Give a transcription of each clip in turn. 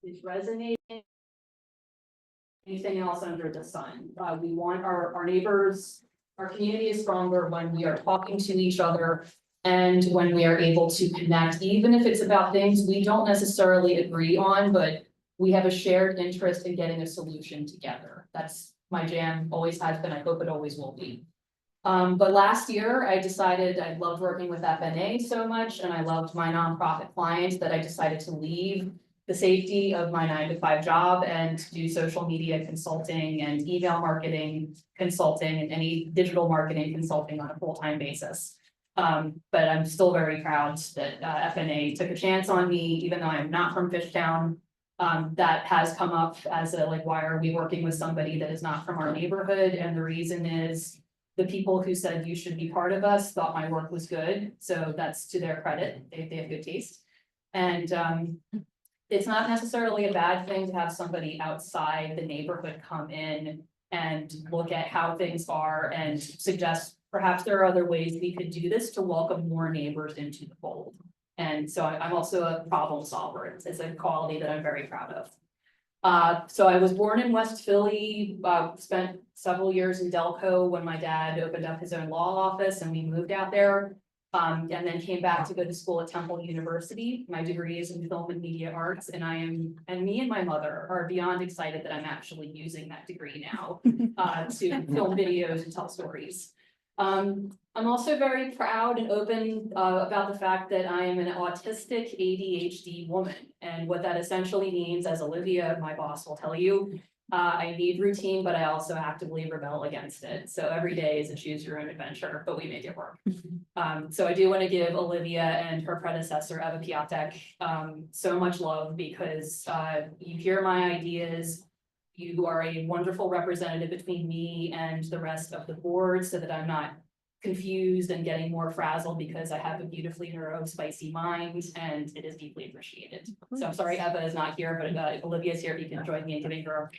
is resonating. Anything else under the sun. We want our neighbors, our community is stronger when we are talking to each other and when we are able to connect, even if it's about things we don't necessarily agree on, but we have a shared interest in getting a solution together. That's my jam, always has been, I hope it always will be. But last year I decided I loved working with FNA so much and I loved my nonprofit clients that I decided to leave the safety of my 9-to-5 job and do social media consulting and email marketing consulting and any digital marketing consulting on a full-time basis. But I'm still very proud that FNA took a chance on me, even though I'm not from Fishtown. That has come up as a, like, why are we working with somebody that is not from our neighborhood? And the reason is the people who said you should be part of us thought my work was good. So that's to their credit. They have good taste. And it's not necessarily a bad thing to have somebody outside the neighborhood come in and look at how things are and suggest perhaps there are other ways we could do this to welcome more neighbors into the fold. And so I'm also a problem solver. It's a quality that I'm very proud of. So I was born in West Philly, spent several years in Delco when my dad opened up his own law office and we moved out there. And then came back to go to school at Temple University. My degree is in film and media arts, and me and my mother are beyond excited that I'm actually using that degree now to film videos and tell stories. I'm also very proud and open about the fact that I am an autistic ADHD woman. And what that essentially means, as Olivia, my boss, will tell you, I need routine, but I also actively rebel against it. So every day is a choose your own adventure, but we make it work. So I do want to give Olivia and her predecessor, Eva Piatek, so much love because you hear my ideas. You are a wonderful representative between me and the rest of the board so that I'm not confused and getting more frazzled because I have a beautifully spicy mind and it is deeply appreciated. So I'm sorry Eva is not here, but Olivia is here. You can join me in giving her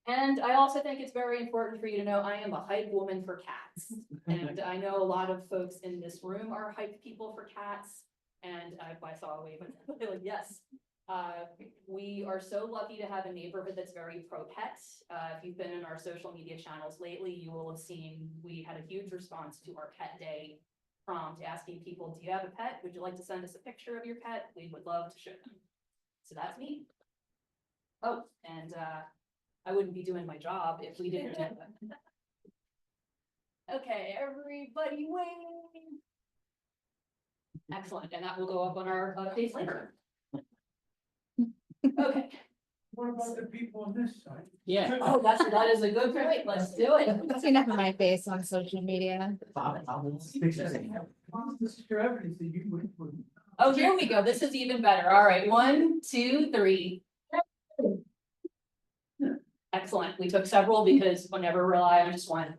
And I also think it's very important for you to know I am a hype woman for cats. And I know a lot of folks in this room are hype people for cats. And I saw a wave, but like, yes. We are so lucky to have a neighborhood that's very pro-pet. If you've been in our social media channels lately, you will have seen we had a huge response to our pet day prompt asking people, do you have a pet? Would you like to send us a picture of your pet? We would love to show them. So that's me. Oh, and I wouldn't be doing my job if we didn't do that. Okay, everybody wave. Excellent, and that will go up on our page later. Okay. What about the people on this side? Yeah. Oh, that is a good point. Let's do it. I've seen enough of my face on social media. This is your evidence that you would. Oh, here we go. This is even better. All right, 1, 2, 3. Excellent. We took several because we'll never rely on just one.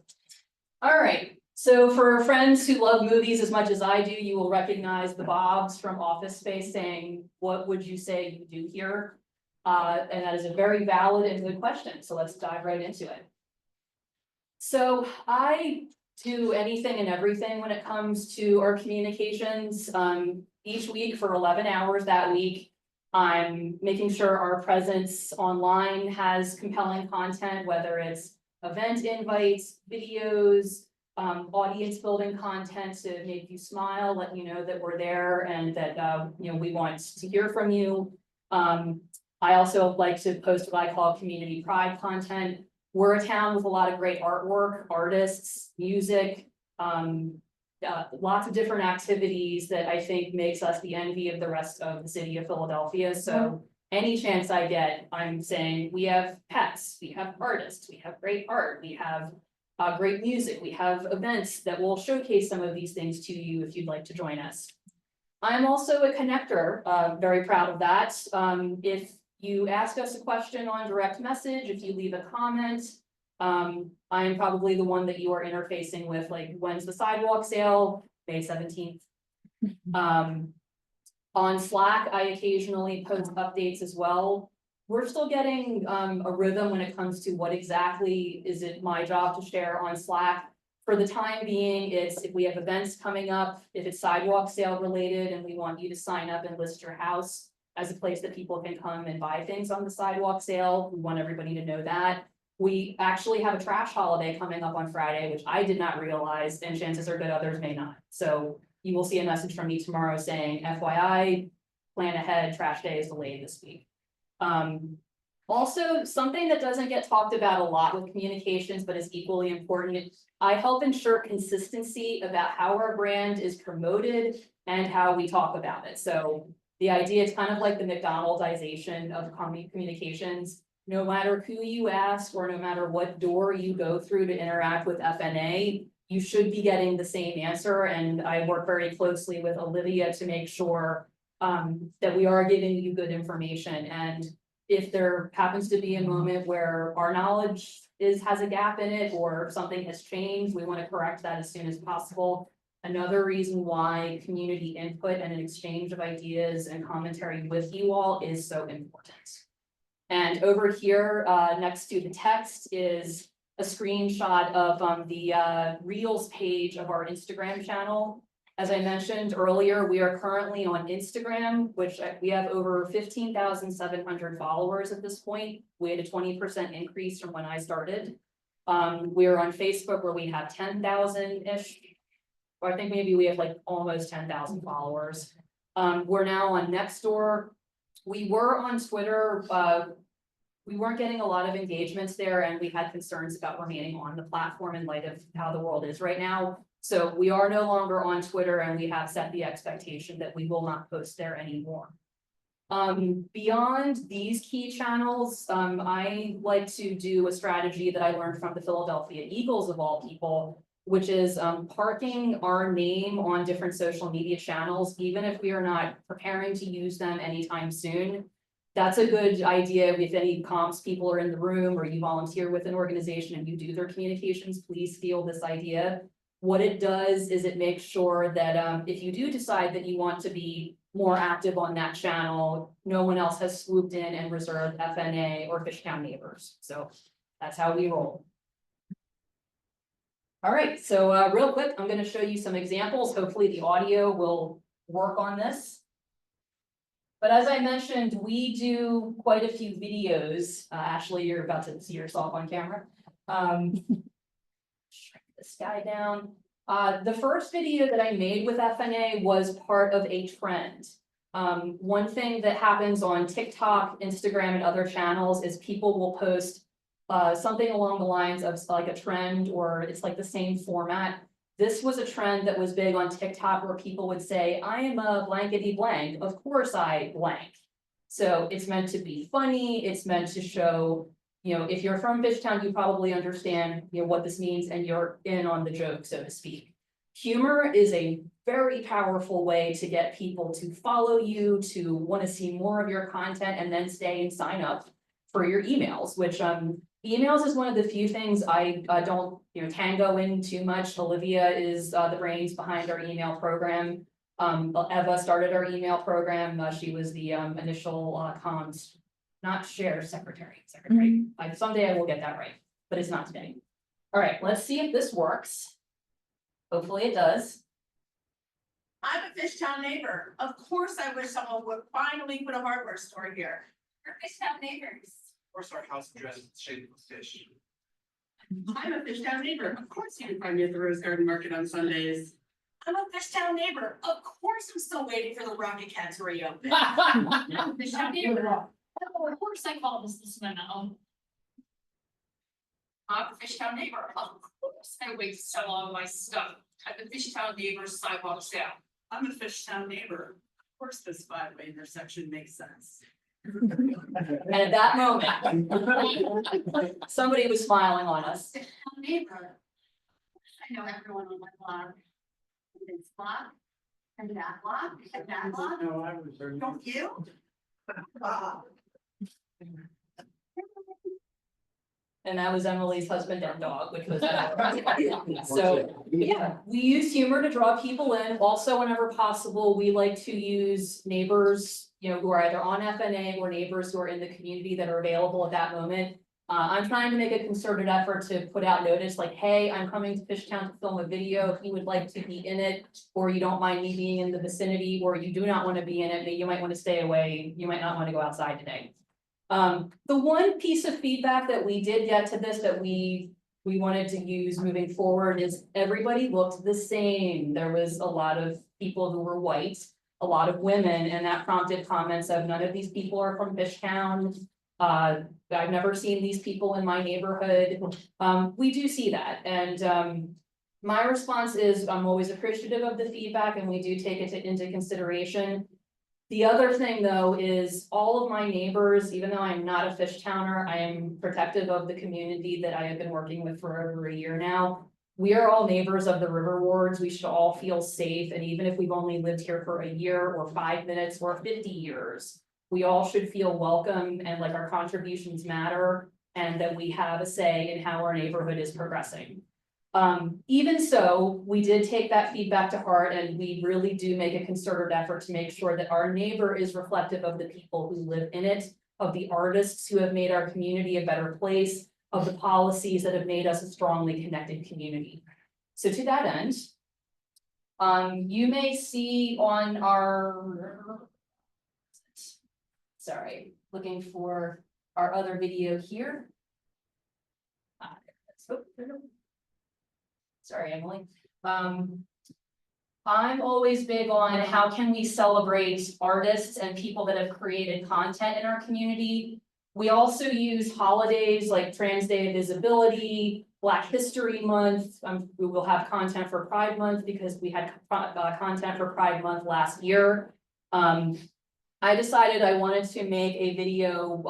All right. So for friends who love movies as much as I do, you will recognize the Bobs from Office Space saying, what would you say you do here? And that is a very valid and good question. So let's dive right into it. So I do anything and everything when it comes to our communications. Each week for 11 hours that week, I'm making sure our presence online has compelling content, whether it's event invites, videos, audience building content to make you smile, let you know that we're there and that we want to hear from you. I also like to post what I call community pride content. We're a town with a lot of great artwork, artists, music, lots of different activities that I think makes us the envy of the rest of the city of Philadelphia. So any chance I get, I'm saying we have pets, we have artists, we have great art, we have great music, we have events that will showcase some of these things to you if you'd like to join us. I'm also a connector, very proud of that. If you ask us a question on direct message, if you leave a comment, I am probably the one that you are interfacing with, like, when's the sidewalk sale? May 17th. On Slack, I occasionally post updates as well. We're still getting a rhythm when it comes to what exactly is it my job to share on Slack. For the time being, it's if we have events coming up, if it's sidewalk sale related and we want you to sign up and list your house as a place that people can come and buy things on the sidewalk sale, we want everybody to know that. We actually have a trash holiday coming up on Friday, which I did not realize, and chances are good others may not. So you will see a message from me tomorrow saying FYI, plan ahead, trash day is delayed this week. Also, something that doesn't get talked about a lot with communications, but is equally important. I help ensure consistency about how our brand is promoted and how we talk about it. So the idea is kind of like the McDonaldization of communications. No matter who you ask, or no matter what door you go through to interact with FNA, you should be getting the same answer. And I work very closely with Olivia to make sure that we are giving you good information. And if there happens to be a moment where our knowledge has a gap in it, or something has changed, we want to correct that as soon as possible. Another reason why community input and an exchange of ideas and commentary with you all is so important. And over here, next to the text is a screenshot of the Reels page of our Instagram channel. As I mentioned earlier, we are currently on Instagram, which we have over 15,700 followers at this point. We had a 20% increase from when I started. We're on Facebook where we have 10,000-ish. Or I think maybe we have like almost 10,000 followers. We're now on Nextdoor. We were on Twitter. We weren't getting a lot of engagements there, and we had concerns about remaining on the platform in light of how the world is right now. So we are no longer on Twitter, and we have set the expectation that we will not post there anymore. Beyond these key channels, I like to do a strategy that I learned from the Philadelphia Eagles of all people, which is parking our name on different social media channels, even if we are not preparing to use them anytime soon. That's a good idea. If any comms people are in the room, or you volunteer with an organization and you do their communications, please steal this idea. What it does is it makes sure that if you do decide that you want to be more active on that channel, no one else has swooped in and reserved FNA or Fishtown neighbors. So that's how we roll. All right, so real quick, I'm going to show you some examples. Hopefully the audio will work on this. But as I mentioned, we do quite a few videos. Ashley, you're about to see yourself on camera. Shrink this guy down. The first video that I made with FNA was part of a trend. One thing that happens on TikTok, Instagram, and other channels is people will post something along the lines of like a trend, or it's like the same format. This was a trend that was big on TikTok where people would say, I am a blankety blank, of course I blank. So it's meant to be funny, it's meant to show, if you're from Fishtown, you probably understand, what this means, and you're in on the joke, so to speak. Humor is a very powerful way to get people to follow you, to want to see more of your content, and then stay and sign up for your emails, which emails is one of the few things I don't tango in too much. Olivia is the brains behind our email program. Eva started our email program. She was the initial comms, not secretary. Someday I will get that right, but it's not today. All right, let's see if this works. Hopefully it does. I'm a Fishtown neighbor. Of course, I wish someone would finally put a hardware store here. We're Fishtown neighbors. Of course, our house address is shaped with fish. I'm a Fishtown neighbor. Of course, you can find me at the Rose Garden Market on Sundays. I'm a Fishtown neighbor. Of course, I'm still waiting for the Rocky Cat to reopen. I'm a Fishtown neighbor. Of course, I call this memo. I'm a Fishtown neighbor. Of course, I wait to sell all my stuff at the Fishtown neighbors sidewalk sale. I'm a Fishtown neighbor. Of course, this five-way intersection makes sense. And at that moment, somebody was smiling on us. Fishtown neighbor. I know everyone on my blog. And this blog, and that blog, and that blog. No, I was. Don't you? And that was Emily's husband and dog, which was so yeah, we use humor to draw people in. Also, whenever possible, we like to use neighbors, who are either on FNA or neighbors who are in the community that are available at that moment. I'm trying to make a concerted effort to put out notice like, hey, I'm coming to Fishtown to film a video. If you would like to be in it, or you don't mind me being in the vicinity, or you do not want to be in it, you might want to stay away. You might not want to go outside today. The one piece of feedback that we did get to this that we wanted to use moving forward is everybody looked the same. There was a lot of people who were white, a lot of women, and that prompted comments of none of these people are from Fishtown. I've never seen these people in my neighborhood. We do see that, and my response is I'm always appreciative of the feedback and we do take it into consideration. The other thing though is all of my neighbors, even though I'm not a Fishtowner, I am protective of the community that I have been working with for over a year now. We are all neighbors of the river wards. We should all feel safe. And even if we've only lived here for a year or 5 minutes or 50 years, we all should feel welcome and like our contributions matter and that we have a say in how our neighborhood is progressing. Even so, we did take that feedback to heart and we really do make a concerted effort to make sure that our neighbor is reflective of the people who live in it, of the artists who have made our community a better place, of the policies that have made us a strongly connected community. So to that end, you may see on our, sorry, looking for our other video here. Sorry, Emily. I'm always big on how can we celebrate artists and people that have created content in our community. We also use holidays like Trans Day of Visibility, Black History Month. We will have content for Pride Month because we had content for Pride Month last year. I decided I wanted to make a video,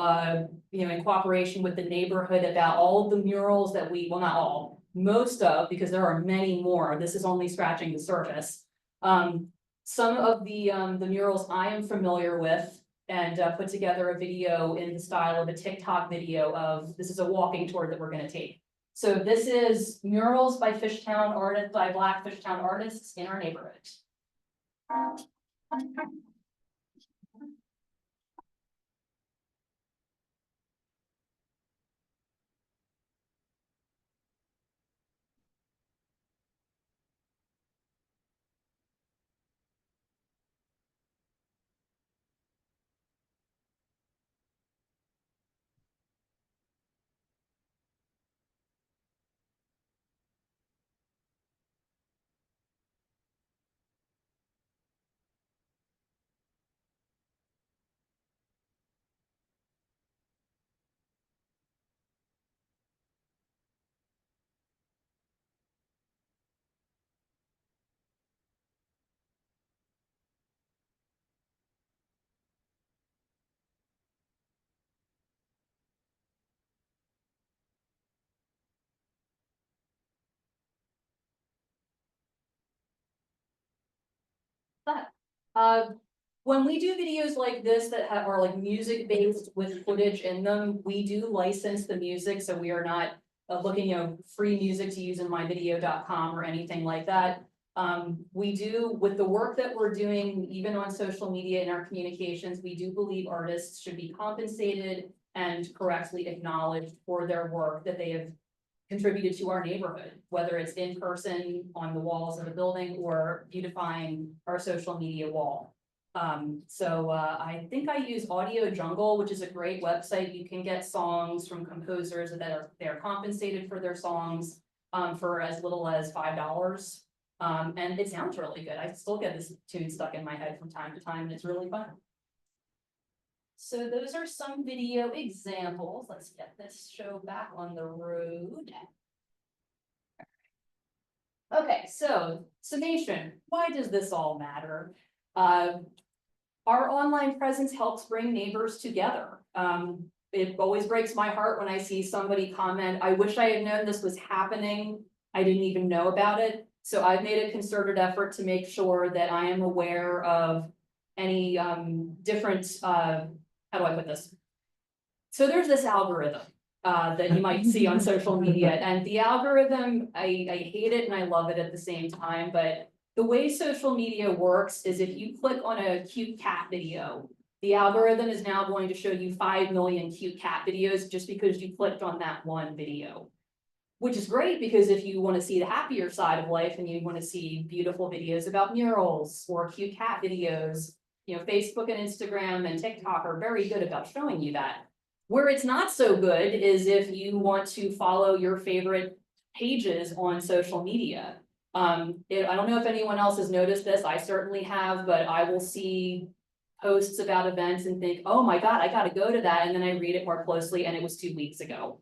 in cooperation with the neighborhood about all of the murals that we, well, not all, most of, because there are many more. This is only scratching the surface. Some of the murals I am familiar with and put together a video in the style of a TikTok video of, this is a walking tour that we're gonna take. So this is murals by Fishtown artists, by Black Fishtown artists in our neighborhood. When we do videos like this that are like music based with footage in them, we do license the music, so we are not looking, free music to use in myvideo.com or anything like that. We do, with the work that we're doing, even on social media and our communications, we do believe artists should be compensated and correctly acknowledged for their work that they have contributed to our neighborhood, whether it's in person on the walls of the building or beautifying our social media wall. I think I use Audio Jungle, which is a great website. You can get songs from composers that they're compensated for their songs for as little as $5. And it sounds really good. I still get this tune stuck in my head from time to time, and it's really fun. So those are some video examples. Let's get this show back on the road. Okay, so summation, why does this all matter? Our online presence helps bring neighbors together. It always breaks my heart when I see somebody comment, I wish I had known this was happening. I didn't even know about it. So I've made a concerted effort to make sure that I am aware of any different, how do I put this? So there's this algorithm that you might see on social media, and the algorithm, I hate it and I love it at the same time, but the way social media works is if you click on a cute cat video, The algorithm is now going to show you 5 million cute cat videos just because you clicked on that one video. Which is great, because if you want to see the happier side of life and you want to see beautiful videos about murals or cute cat videos, you know, Facebook and Instagram and TikTok are very good about showing you that. Where it's not so good is if you want to follow your favorite pages on social media. I don't know if anyone else has noticed this, I certainly have, but I will see posts about events and think, oh my God, I gotta go to that, and then I read it more closely and it was 2 weeks ago.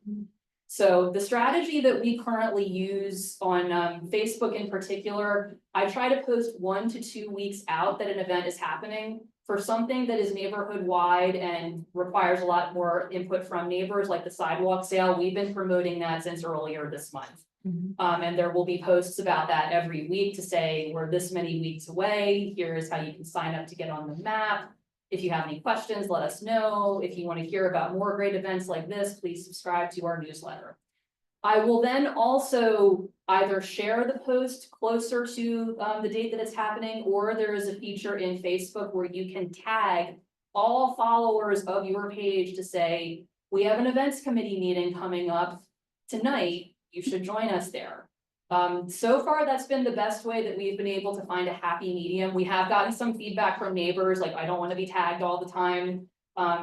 So the strategy that we currently use on Facebook in particular, I try to post 1 to 2 weeks out that an event is happening. For something that is neighborhood wide and requires a lot more input from neighbors, like the sidewalk sale, we've been promoting that since earlier this month. And there will be posts about that every week to say, we're this many weeks away, here's how you can sign up to get on the map. If you have any questions, let us know. If you want to hear about more great events like this, please subscribe to our newsletter. I will then also either share the post closer to the date that it's happening, or there is a feature in Facebook where you can tag all followers of your page to say, we have an events committee meeting coming up tonight, you should join us there. So far, that's been the best way that we've been able to find a happy medium. We have gotten some feedback from neighbors, like, I don't want to be tagged all the time.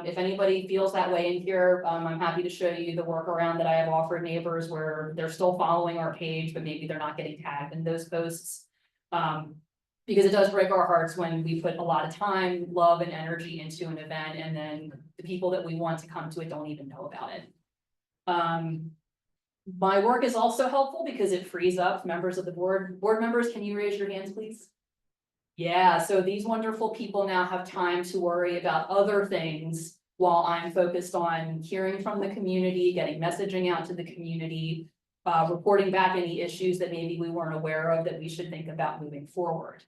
If anybody feels that way in here, I'm happy to show you the workaround that I have offered neighbors where they're still following our page, but maybe they're not getting tagged in those posts. Because it does break our hearts when we put a lot of time, love, and energy into an event, and then the people that we want to come to it don't even know about it. My work is also helpful because it frees up members of the board. Board members, can you raise your hands, please? Yeah, so these wonderful people now have time to worry about other things while I'm focused on hearing from the community, getting messaging out to the community, reporting back any issues that maybe we weren't aware of that we should think about moving forward.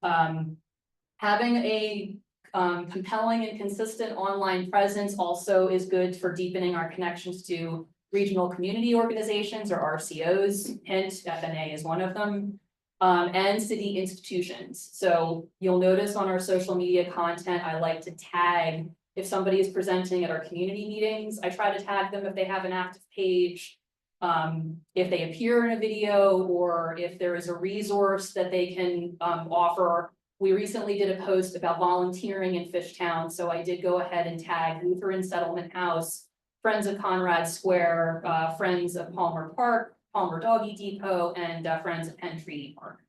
Having a compelling and consistent online presence also is good for deepening our connections to regional community organizations, or RCOs, hint, FNA is one of them, and city institutions. So you'll notice on our social media content, I like to tag, if somebody is presenting at our community meetings, I try to tag them if they have an active page, if they appear in a video, or if there is a resource that they can offer. We recently did a post about volunteering in Fishtown, so I did go ahead and tag Lutheran Settlement House, Friends of Conrad Square, Friends of Palmer Park, Palmer Doggy Depot, and Friends of Penn Treaty Park.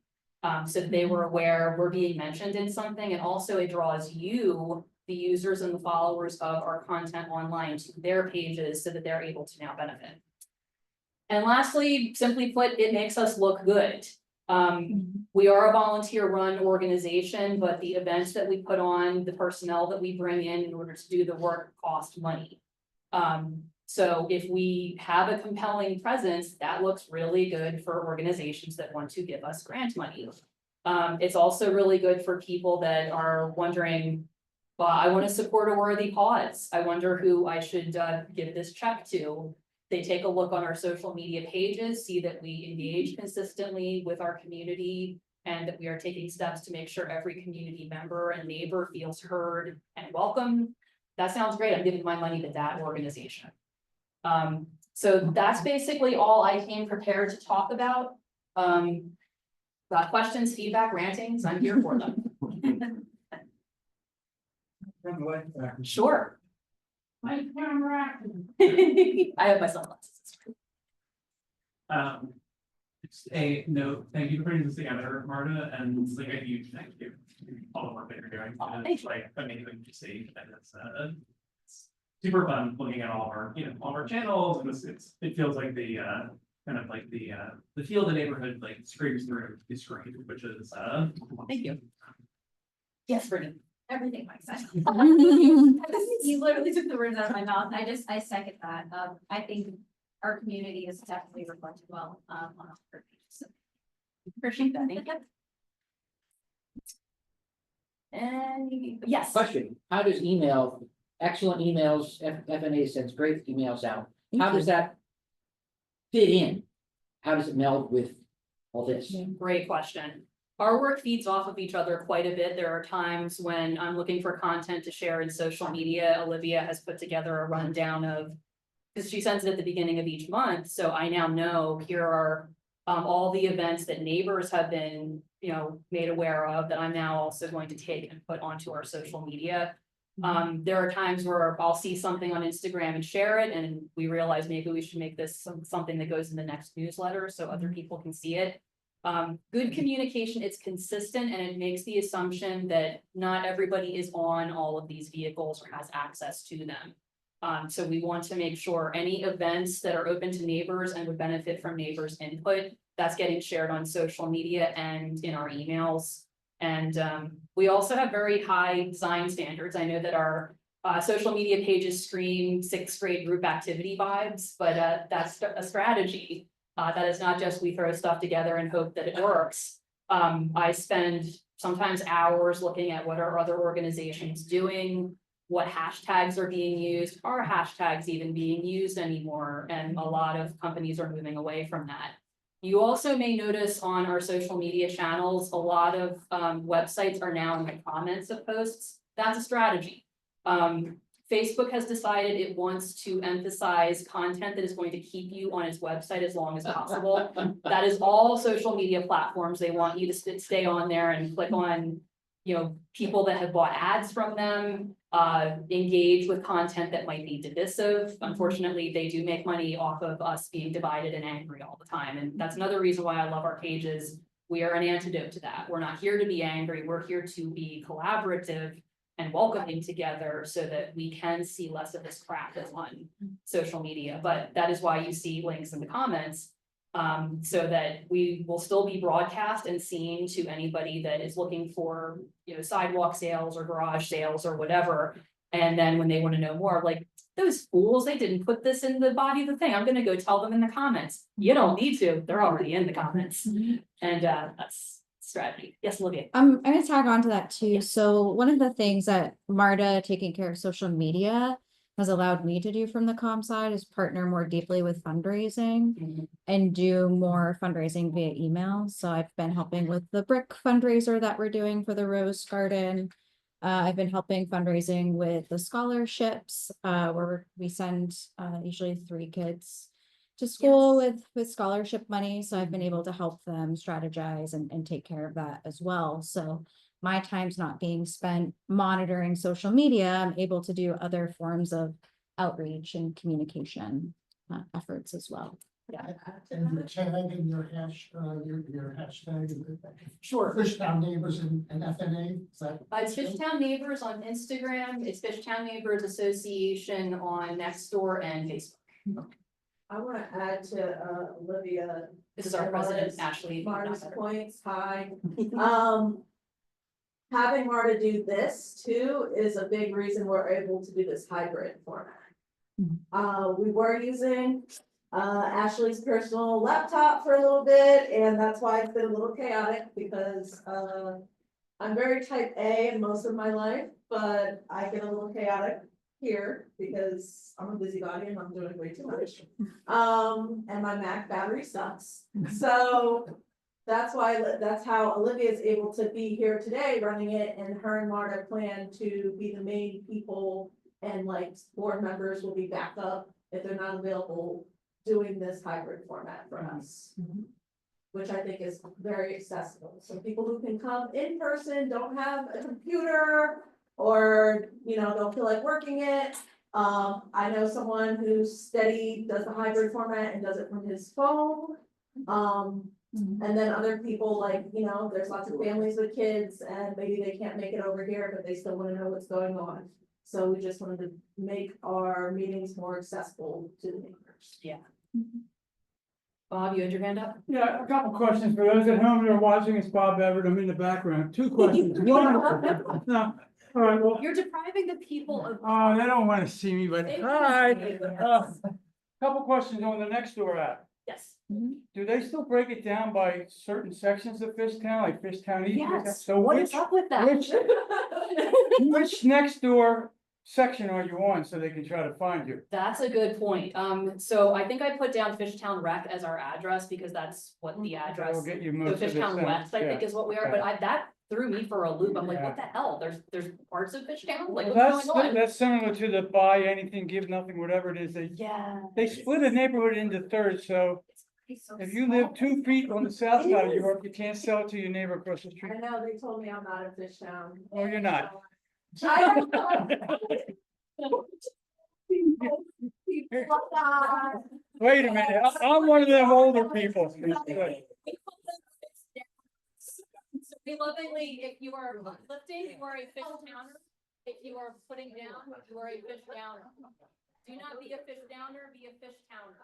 So they were aware we're being mentioned in something, and also it draws you, the users and the followers of our content online, to their pages so that they're able to now benefit. And lastly, simply put, it makes us look good. We are a volunteer-run organization, but the events that we put on, the personnel that we bring in order to do the work cost money. So if we have a compelling presence, that looks really good for organizations that want to give us grant money. It's also really good for people that are wondering, well, I want to support a worthy cause. I wonder who I should give this check to. They take a look on our social media pages, see that we engage consistently with our community, and that we are taking steps to make sure every community member and neighbor feels heard and welcome. That sounds great. I'm giving my money to that organization. So that's basically all I came prepared to talk about. Got questions, feedback, rantings, I'm here for them. Sure. My camera. I have my sunglasses. Just a note, thank you for putting this together, Marta, and it's like a huge thank you to all the work that you're doing. Oh, And thank it's like amazing to see, and it's super fun looking at all of our, all of our channels, and it feels like the kind of like the feel of the neighborhood like screams through the screen, which is Thank you. Yes, Brittany. Everything makes sense. You literally took the words out of my mouth. I second that. I think our community is definitely reflected well, on our page. So Appreciate that. Thank you. And yes. Question, how does email, excellent emails, FNA sends great emails out, how does that fit in? How does it meld with all this? Great question. our work feeds off of each other quite a bit. There are times when I'm looking for content to share in social media. Olivia has put together a rundown of, because she sends it at the beginning of each month, so I now know here are all the events that neighbors have been, made aware of that I'm now also going to take and put onto our social media. There are times where I'll see something on Instagram and share it, and we realize maybe we should make this something that goes in the next newsletter so other people can see it. Good communication, it's consistent, and it makes the assumption that not everybody is on all of these vehicles or has access to them. So we want to make sure any events that are open to neighbors and would benefit from neighbors' input, that's getting shared on social media and in our emails. And we also have very high design standards. I know that our social media pages scream 6th grade group activity vibes, but that's a strategy. That is not just we throw stuff together and hope that it works. I spend sometimes hours looking at what are other organizations doing, what hashtags are being used, are hashtags even being used anymore? And a lot of companies are moving away from that. You also may notice on our social media channels, a lot of websites are now in the comments of posts. That's a strategy. Facebook has decided it wants to emphasize content that is going to keep you on its website as long as possible. That is all social media platforms. They want you to stay on there and click on, people that have bought ads from them, engage with content that might be divisive. Unfortunately, they do make money off of us being divided and angry all the time. And that's another reason why I love our pages. We are an antidote to that. We're not here to be angry. We're here to be collaborative and welcoming together so that we can see less of this crap that's on social media. But that is why you see links in the comments, so that we will still be broadcast and seen to anybody that is looking for, sidewalk sales or garage sales or whatever. And then when they want to know more, like, those fools, they didn't put this in the body of the thing. I'm gonna go tell them in the comments. You don't need to, they're already in the comments. And that's strategy. Yes, Olivia. I'm gonna tag on to that too. So one of the things that Marta taking care of social media has allowed me to do from the comm side is partner more deeply with fundraising and do more fundraising via email. So I've been helping with the brick fundraiser that we're doing for the Rose Garden. I've been helping fundraising with the scholarships, where we send usually 3 kids to school with scholarship money. So I've been able to help them strategize and take care of that as well. So my time's not being spent monitoring social media. I'm able to do other forms of outreach and communication efforts as well. And the tag and your hashtag. Sure. Fishtown neighbors and FNA, is that? It's Fishtown Neighbors on Instagram. It's Fishtown Neighbors Association on Nextdoor and Facebook. I want to add to Olivia. This is our president, Ashlei. Marta's points, hi. Having Marta do this too is a big reason we're able to do this hybrid format. We were using Ashley's personal laptop for a little bit, and that's why it's been a little chaotic because I'm very type A in most of my life, but I get a little chaotic here because I'm a busybody and I'm doing way too much. And my Mac battery sucks. So that's how Olivia is able to be here today running it, and her and Marta plan to be the main people, and like board members will be back up if they're not available doing this hybrid format for us. Which I think is very accessible. So people who can come in person, don't have a computer, or, don't feel like working it. I know someone who's steady, does the hybrid format and does it from his phone. And then other people like, there's lots of families with kids and maybe they can't make it over here, but they still want to know what's going on. So we just wanted to make our meetings more accessible to the neighbors. Yeah. Bob, you had your hand up? Yeah, a couple questions for those at home that are watching. It's Bob Everett. I'm in the background. 2 questions. One, no, all right, well, You're depriving the people of. oh, they don't want to see me, but hi. Couple questions on the Nextdoor app. Yes. Do they still break it down by certain sections of Fishtown, like Fishtown East? Yes. So What which is up with that? which Nextdoor section are you on so they can try to find you? That's a good point. So I think I put down Fishtown Rec as our address because that's what the That address. will get you So most of the Fishtown sense, West, I think yeah. is what we are, Okay. but that threw me for a loop. I'm like, Yeah. what the hell? There's parts of Fishtown, like Well, what's that's, going on? that's similar to the buy anything, give nothing, whatever it is, Yeah. they split a neighborhood into thirds, so It's so if you small. live 2 feet on the south It side of is. York, you can't sell it to your neighbor across the street. I know, they told me I'm not in Fishtown. Oh, you're not. I know. Wait a minute, I'm one of them older people. So belovedly, if you are lifting, you are a fish downer. If you are putting down, you are a fish downer. Do not be a fish downer, be a fish towner.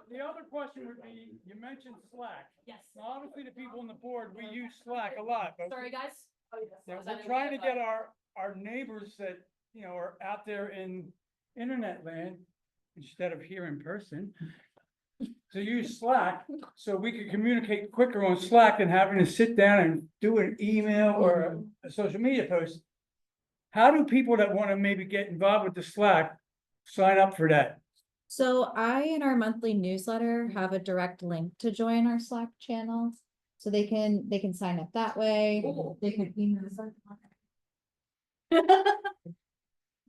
The other question would be, you mentioned Slack. Yes. Now, obviously, the people on the board, we use Slack a lot, but Sorry, guys. we're trying to get our neighbors that, you know, are out there in internet land instead of here in person. To use Slack, so we can communicate quicker on Slack than having to sit down and do an email or a social media post. How do people that want to maybe get involved with the Slack sign up for that? So I, in our monthly newsletter, have a direct link to join our Slack channel. So they can sign up that way. They can email us.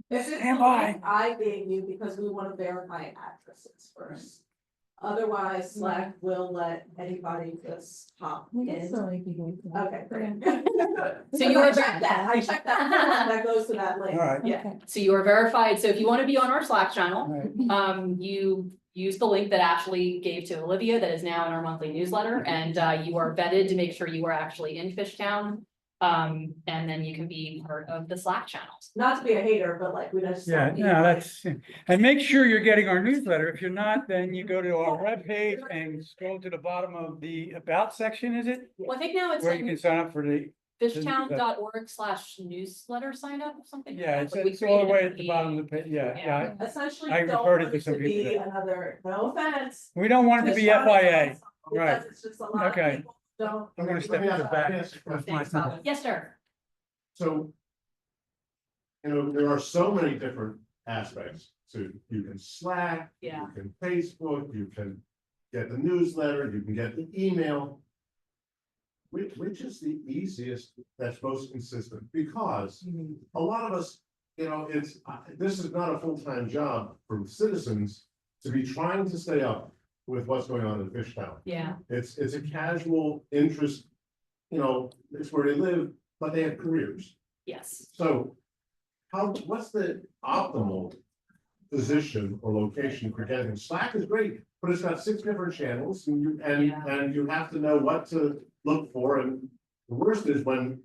This is Stand the by. link I gave you because we want to verify addresses first. Otherwise, Slack will let anybody just hop in. Okay, great. So you are checked that, I checked that, that goes to that link. All right. Yeah. So you are verified. So if you want to be on our Slack channel, All right. you use the link that Ashley gave to Olivia that is now in our monthly newsletter, and you are vetted to make sure you are actually in Fishtown. And then you can be part of the Slack channels. Not to be a hater, but like we just. Yeah, no, that's, and make sure you're getting our newsletter. If you're not, then you go to our webpage and scroll to the bottom of the about section, is it? Well, I think now it's Where you can sign up for the, fishtown.org/newsletter sign up or something. like yeah, that. Like, we it's all the way created at the bottom of the page, yeah. Essentially, I don't referred it want to it some to people be that- another, no offense. We don't want it to be Fishtown is FIA, awesome, right. because it's just a lot of Okay. people don't. I'm gonna step to the back. That's my time. Yes, sir. So. You know, there are so many different aspects, so you can Slack, you Yeah. can Facebook, you can get the newsletter, you can get the email. Which is the easiest, that's most consistent, because a lot of us, you know, this is not a full-time job for citizens to be trying to stay up with what's going on in Fishtown. Yeah. It's a casual interest, you know, it's where they live, but they have careers. Yes. So what's the optimal position or location for getting? Slack is great, but it's got 6 different channels and you have to know what to look for. And the worst is when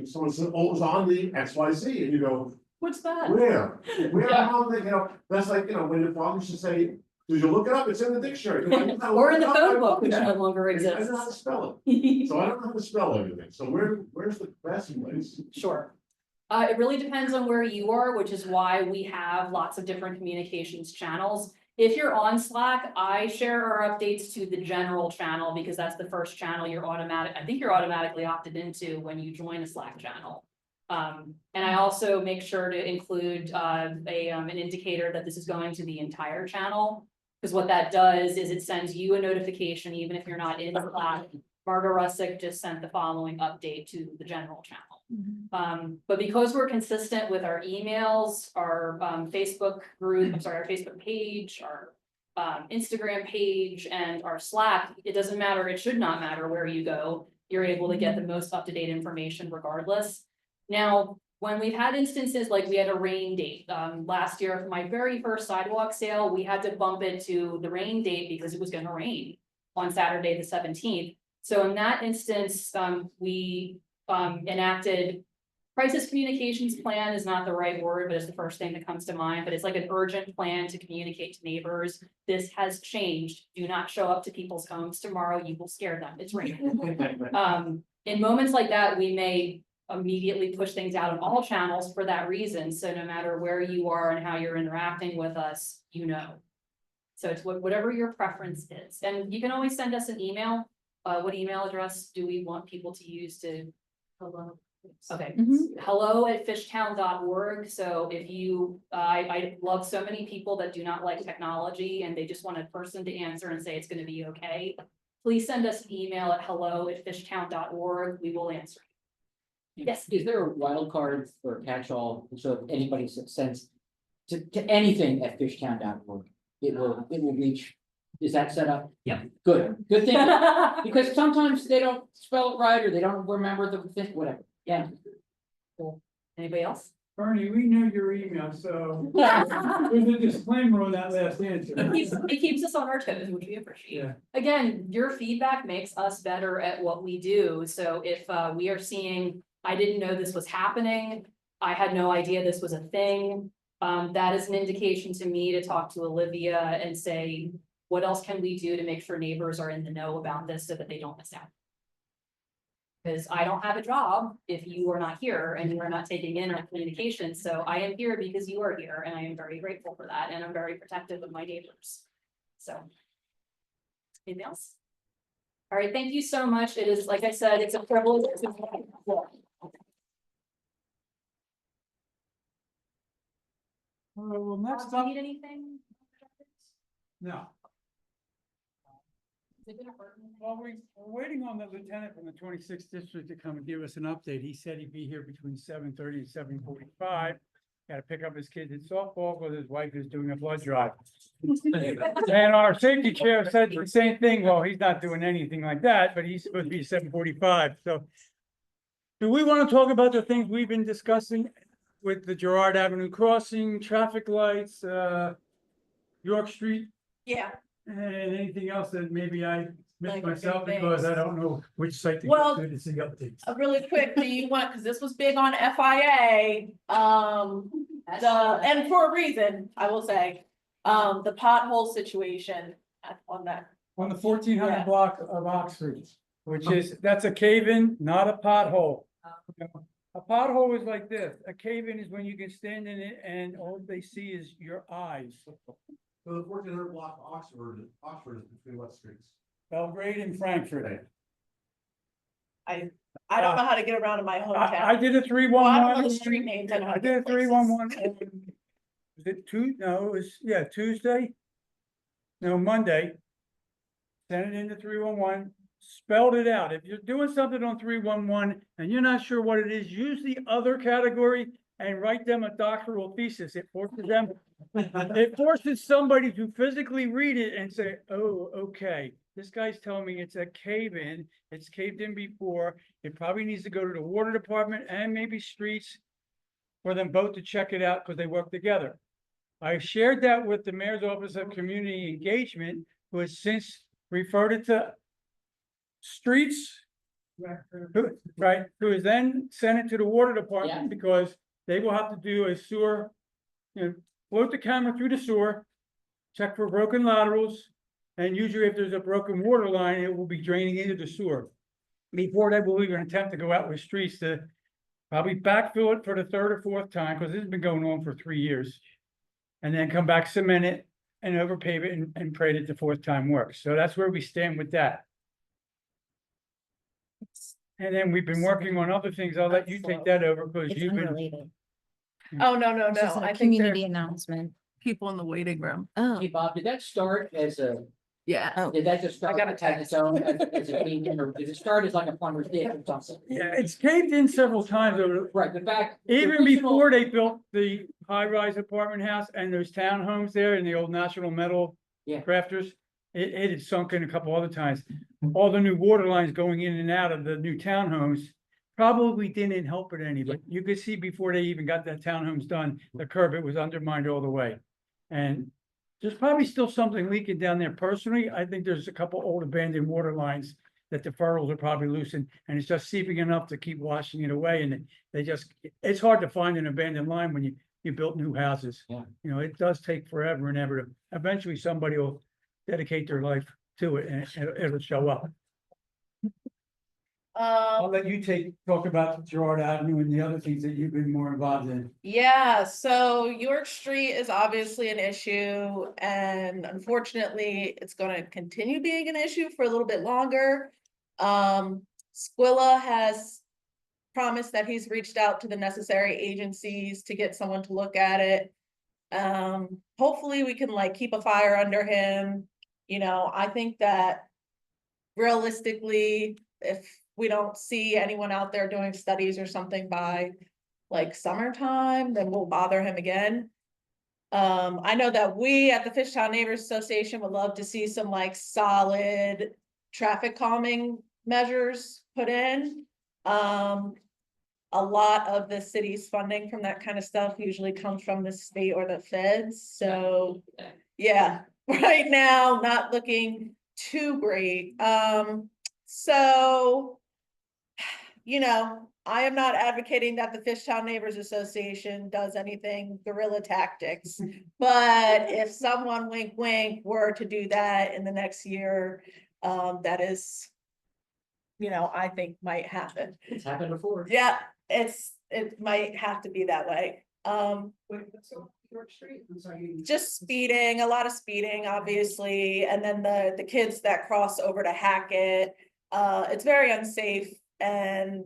someone says, oh, it was on the XYZ and you go, What's that? where? Yeah. How they, you know, that's like, you know, when your father used to say, did you look it up? It's in the dictionary. You're like, "No, Or in the I phone book, which looked no at it. longer I don't know how to exists. spell it. So I don't know how to spell everything. So where's the best place? Sure. It really depends on where you are, which is why we have lots of different communications channels. If you're on Slack, I share our updates to the general channel because that's the first channel I think you're automatically opted into when you join a Slack channel. And I also make sure to include an indicator that this is going to the entire channel. Because what that does is it sends you a notification, even if you're not in Slack. Marta Rusek just sent the following update to the general channel. But because we're consistent with our emails, our Facebook group, our Facebook page, our Instagram page, and our Slack, it doesn't matter, it should not matter where you go. You're able to get the most up-to-date information regardless. Now, when we've had instances like we had a rain date, last year for my very first sidewalk sale, we had to bump it to the rain date because it was gonna rain on Saturday, the 17th. So in that instance, we enacted crisis communications plan is not the right word, but it's the first thing that comes to mind, but it's like an urgent plan to communicate to neighbors. This has changed. Do not show up to people's homes tomorrow. You will scare them. It's raining. In moments like that, we may immediately push things out on all channels for that reason. So no matter where you are and how you're interacting with us, you know. So it's whatever your preference is. And you can always send us an email. what email address do we want people to use to? Hello. Okay, Mhm. hello@fishtown.org. So if you, I love so many people that do not like technology and they just want a person to answer and say it's gonna be okay. Please send us an email at hello@fishtown.org. We will answer. Yes. Is there a wild card or catch-all, so if anybody sends to anything at fishtown.org, it will reach, is that set up? Yep. Good thing, because sometimes they don't spell it right, or they don't remember the thing, whatever. Yeah. Anybody else? Bernie, we know your email, so there's a disclaimer on that last answer. It keeps us on our toes, which we appreciate. Yeah. Again, your feedback makes us better at what we do. So if we are seeing, I didn't know this was happening, I had no idea this was a thing. That is an indication to me to talk to Olivia and say, what else can we do to make sure neighbors are in the know about this so that they don't miss out? Because I don't have a job if you are not here and you are not taking in our communication. So I am here because you are here and I am very grateful for that. And I'm very protective of my neighbors. So. Anything else? All right, thank you so much. It is, like I said, it's a privilege. Well, next Do you up, need anything? no, well, we're waiting on the lieutenant from the 26th district to come and give us an update. He said he'd be here between 7:30 and 7:45. Got to pick up his kids at softball because his wife is doing a blood drive. And our safety chair said the same thing. Well, he's not doing anything like that, but he's supposed to be 7:45. So do we want to talk about the things we've been discussing with the Girard Avenue crossing, traffic lights, York Street, Yeah, and anything else that maybe I missed Like myself big because I things. don't know which site to Well, go to see updates. really quick, do you want, because this was big on FIA, and for a reason, I will say, the pothole situation on that. On the 1400 Yeah. block of Oxford, which is, that's a cave-in, not a pothole. A pothole is like this, a cave-in is when you can stand in it and all they see is your eyes. So the 1400 block of Oxford is between what streets? Belgrade and Frankfurt. I don't know how to get around in my I hometown. did a Well, I don't know 311. the street names. I know how I to did a get places. 311. Was it No, it was, yeah, Tuesday? No, Monday. Sent it into 311, spelled it out. If you're doing something on 311 and you're not sure what it is, use the other category and write them a doctoral thesis. It forces somebody to physically read it and say, oh, okay, this guy's telling me it's a cave-in. It's caved in before. It probably needs to go to the water department and maybe streets for them both to check it out because they work together. I shared that with the Mayor's Office of Community Engagement, who has since referred it to streets. Who has then sent it to the water department because they will have to do a sewer, float the camera through the sewer, check for broken laterals, and usually if there's a broken water line, it will be draining into the sewer. Before they will even attempt to go out with streets to probably backfill it for the third or fourth time, because this has been going on for 3 years. And then come back, cement it, and overpave it and pray that the fourth time works. So that's where we stand with that. And then we've been working on other things. I'll let you take that over because It's you've been. unrelated. Oh, no, It's just no. a I think community there's announcement. people in the waiting room. Oh, Hey, Bob, did that start as a, Yeah. did that just start got a as its own, as a clean, or did it start as like a plumber's ditch or something? Yeah, it's caved in several times over, Right, the back. the even original- before they built the high-rise apartment house and those townhomes there in the old National Metal Yeah. crafters. It had sunk in a couple other times. All the new water lines going in and out of the new townhomes probably didn't help it any, but you could see before they even got that townhomes done, the curb, it was undermined all the way. And there's probably still something leaking down there. Personally, I think there's a couple old abandoned water lines that the furrows are probably loosened and it's just seeping enough to keep washing it away. And they just, it's hard to find an abandoned line when you built new houses. Yeah. You know, it does take forever and ever to, eventually somebody will dedicate their life to it and it'll show up. I'll let you talk about Girard Avenue and the other things that you've been more involved in. Yeah, so York Street is obviously an issue, and unfortunately, it's gonna continue being an issue for a little bit longer. Squilla has promised that he's reached out to the necessary agencies to get someone to look at it. Hopefully we can like keep a fire under him. You know, I think that realistically, if we don't see anyone out there doing studies or something by like summertime, then we'll bother him again. I know that we at the Fishtown Neighbors Association would love to see some like solid traffic calming measures put in. A lot of the city's funding from that kind of stuff usually comes from the state or the feds, so yeah, right now, not looking too great. So, you know, I am not advocating that the Fishtown Neighbors Association does anything guerrilla tactics. But if someone wink wink were to do that in the next year, that is, you know, I think might happen. It's happened before. Yeah, it might have to be that way. York Street, I'm sorry. Just speeding, a lot of speeding, obviously, and then the kids that cross over to Hackett. It's very unsafe, and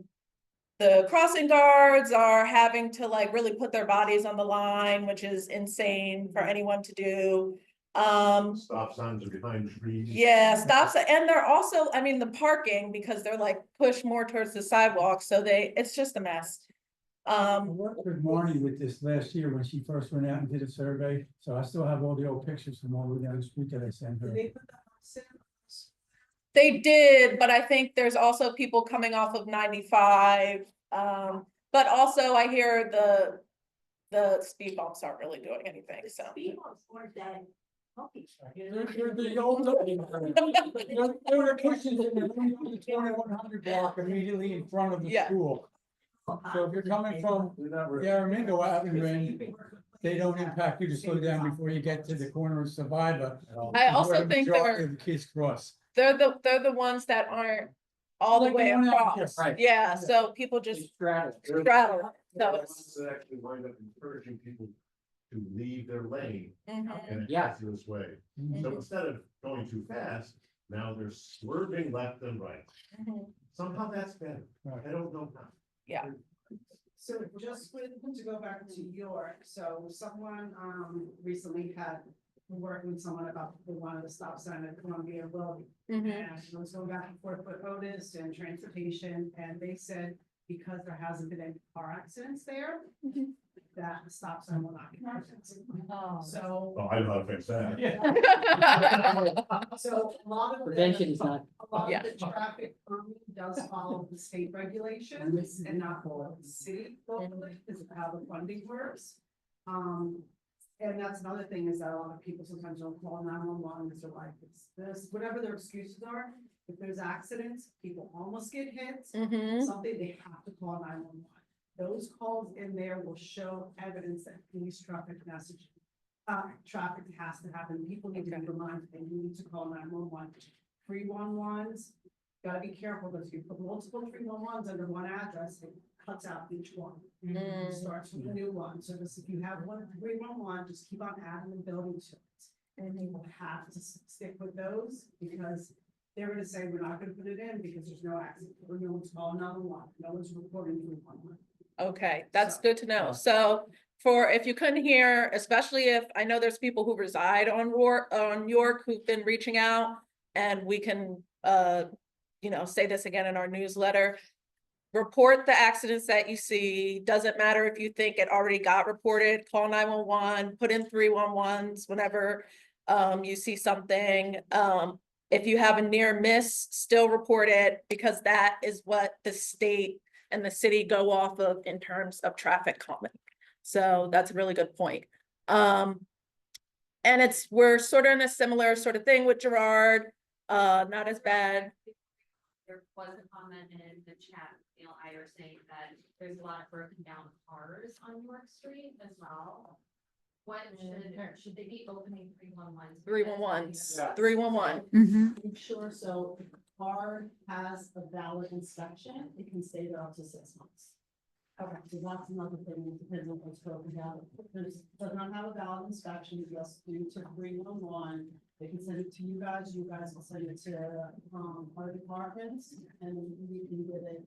the crossing guards are having to like really put their bodies on the line, which is insane for anyone to do. Stop signs are behind trees. Yeah, stops, and they're also, I mean, the parking, because they're like pushed more towards the sidewalk, so it's just a mess. I worked with Marnie with this last year when she first went out and did a survey, so I still have all the old pictures from all the way down the street that I sent her. They did, but I think there's also people coming off of 95. But also I hear the speed bumps aren't really doing anything, so. They're the old, there were cushions in the 2100 block immediately in front of the Yeah. school. So if you're coming from Aramingo Avenue, they don't impact you to slow down before you get to the corner of Survivor. I also where the think majority of the kids cross. they're the ones that aren't all the Like way going out, across. right. Yeah, so people just Straddle. straddle. They're So the ones that actually wind up encouraging people to leave their lane Mhm. in a Yeah. hazardous way. So instead of going too fast, now they're swerving left and right. Mhm. Somehow that's better. Right. I don't know how. Yeah. So just to go back to York, so someone recently had worked with someone about the one of the stop sign at Columbia Road. Mhm. And it was going back and forth with Otis and transportation, and they said because there hasn't been any car accidents there, Mhm. that the stop sign will not be perfect. So, Oh, I know how to fix that. so a lot of. Prevention is not. A lot Yeah. of the traffic does follow the state regulations and not follow the city locally, is how the funding works. And that's another thing is that a lot of people sometimes don't call 911 because they're like, it's this, whatever their excuses are. If there's accidents, people almost get hit, Mhm. something, they have to call 911. Those calls in there will show evidence that police traffic message. Traffic has to happen. People need to be reminded, they need to call 911. 311s, gotta be careful, because if you put multiple 311s under one address, it cuts out each one. Mm. It starts with a new one, so this, if you have one 311, just keep on adding and building to it. And you will have to stick with those, because they're gonna say, we're not gonna put it in because there's no accident, or no one's calling 911, no one's reporting 311. Okay, that's good to know. So if you couldn't hear, especially if, I know there's people who reside on York who've been reaching out, and we can, say this again in our newsletter. Report the accidents that you see. Doesn't matter if you think it already got reported, call 911, put in 311s whenever you see something. If you have a near miss, still report it, because that is what the state and the city go off of in terms of traffic calming. So that's a really good point. And we're sort of in a similar sort of thing with Girard, not as bad. There was a comment in the chat, Iyer saying that there's a lot of broken down cars on York Street as well. What should they be opening 311s? 311s, Yeah. 311. Mm-hmm. Sure, so if a car has a valid inspection, it can stay there up to 6 months. Okay, so that's another thing, it depends on what's broken down. If it does not have a valid inspection, it goes into 311, They can send it to you guys will send it to, other departments, and we can get it,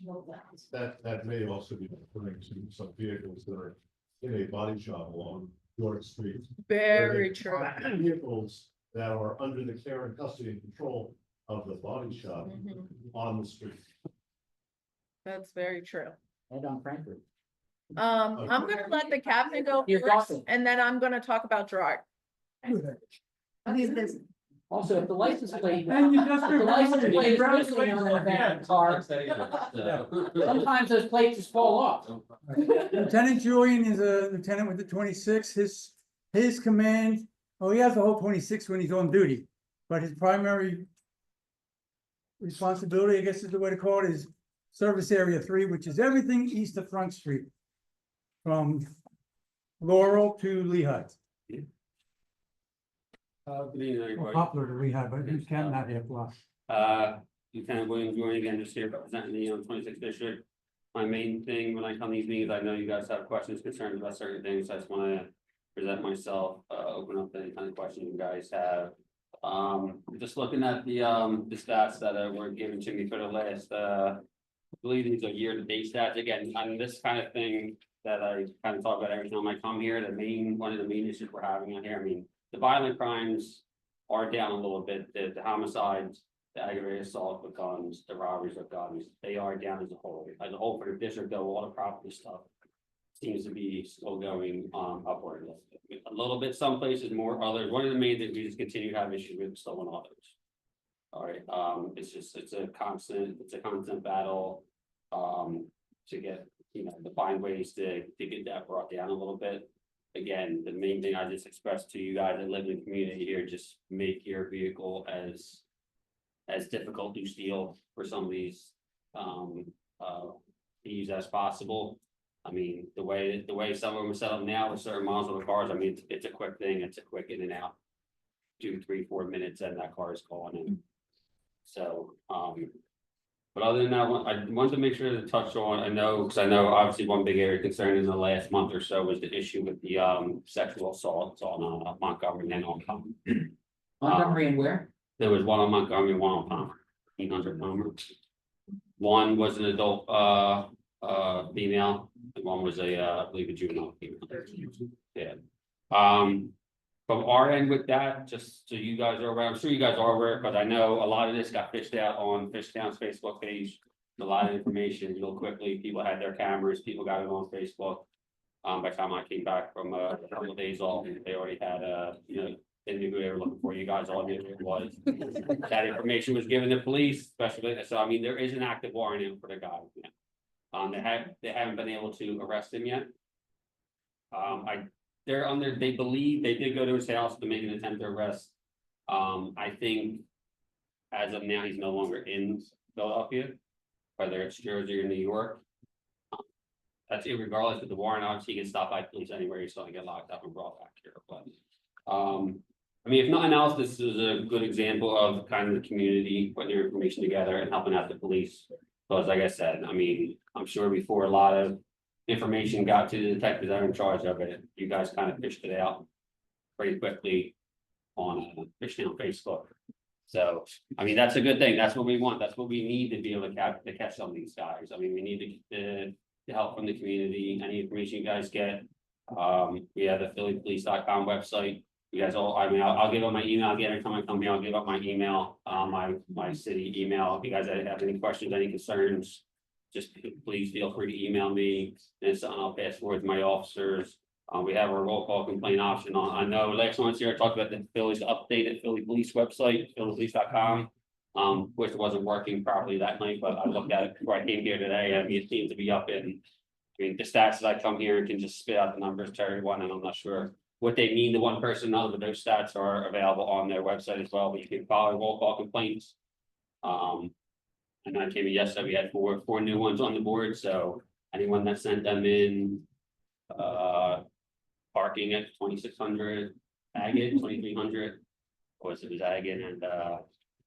built out. That may also be referring to some vehicles that are in a body shop along York Street. where Very they true. park Vehicles that are under the care and custody and control of the body shop on the street. That's very true. And on Frankfurt. I'm gonna let the captain go You're first, talking. and then I'm gonna talk about Gerard. Also, if the license plate. And you just. The license plate is missing on the back of the car. Sometimes those plates just fall off. Lieutenant Giulian is a lieutenant with the 26. His command, oh, he has the whole 26 when he's on duty. But his primary responsibility, I guess is the way to call it, is Service Area 3, which is everything east of Front Street. From Laurel to Lehigh. Good evening, everybody. Poplar to Lehigh, but who's counting that half block? Lieutenant William Jordan again, just here representing the 26th district. My main thing when I come to these meetings, I know you guys have questions, concerns about certain things, so I just wanna present myself, open up any kind of questions you guys have. Just looking at the stats that were given to me for the last, I believe these are year-to-date stats, again, on this kind of thing that I kind of talk about every time I come here, one of the main issues we're having out here, I mean, the violent crimes are down a little bit, the homicides, the aggravated assault with guns, the robberies with guns, they are down as a whole. As a whole for the district, though, all the property stuff seems to be still going upward. A little bit some places, more others. One of the main things we just continue to have issues with stolen autos. All right, it's a constant battle to get, to find ways to get that brought down a little bit. Again, the main thing I just expressed to you guys that live in the community here, just make your vehicle as difficult to steal for some of these thieves as possible. I mean, the way some of them are set up now with certain models of the cars, I mean, it's a quick thing, it's a quick in and out. 2, 3, 4 minutes and that car is gone. And so, but other than that, I wanted to make sure to touch on, I know obviously one big area of concern in the last month or so was the issue with the sexual assaults on Montgomery and on Palmer. Montgomery and where? There was one on Montgomery, one on Palmer, 800 Palmer. One was an adult female, and one was I believe a juvenile female. Yeah. From our end with that, just so you guys are aware, I'm sure you guys are aware, because I know a lot of this got fished out on Fishtown's Facebook page. A lot of information real quickly. People had their cameras, people got it on Facebook. By the time I came back from a couple of days off, they already had they knew who they were looking for. You guys all knew who it was. That information was given to police, especially. So I mean, there is an active warrant in for the guy. Yeah. They haven't been able to arrest him yet. They believe they did go to his house to make an attempt to arrest. I think as of now, he's no longer in Philadelphia, whether it's Jersey or New York. That's irregardless of the warrant. Obviously, he can stop by police anywhere. He's going to get locked up and brought back here. But I mean, if nothing else, this is a good example of kind of the community putting their information together and helping out the police. Because like I said, I mean, I'm sure before a lot of information got to the detectives that are in charge of it, you guys kind of fished it out pretty quickly on Fishtown Facebook. So, I mean, that's a good thing. That's what we want. That's what we need to be able to catch some of these guys. I mean, we need the help from the community. Any information you guys get. We have the phillypolice.com website. You guys all, I mean, I'll give up my email again every time I come here. I'll give up my email, my city email. If you guys have any questions, any concerns, just please feel free to email me. And it's something I'll pass forward to my officers. We have our roll call complaint option on. I know last month here I talked about the Philly's updated Philly Police website, phillypolice.com. Which wasn't working properly that night, but I looked at it before I came here today. I mean, it seems to be up in. I mean, the stats that I come here and can just spit out the numbers to everyone, and I'm not sure what they mean to one person, other but those stats are available on their website as well. But you can follow roll call complaints. And I came in yesterday. We had four new ones on the board. So anyone that sent them in, parking at 2600 Agate, 2300, was it was Agate and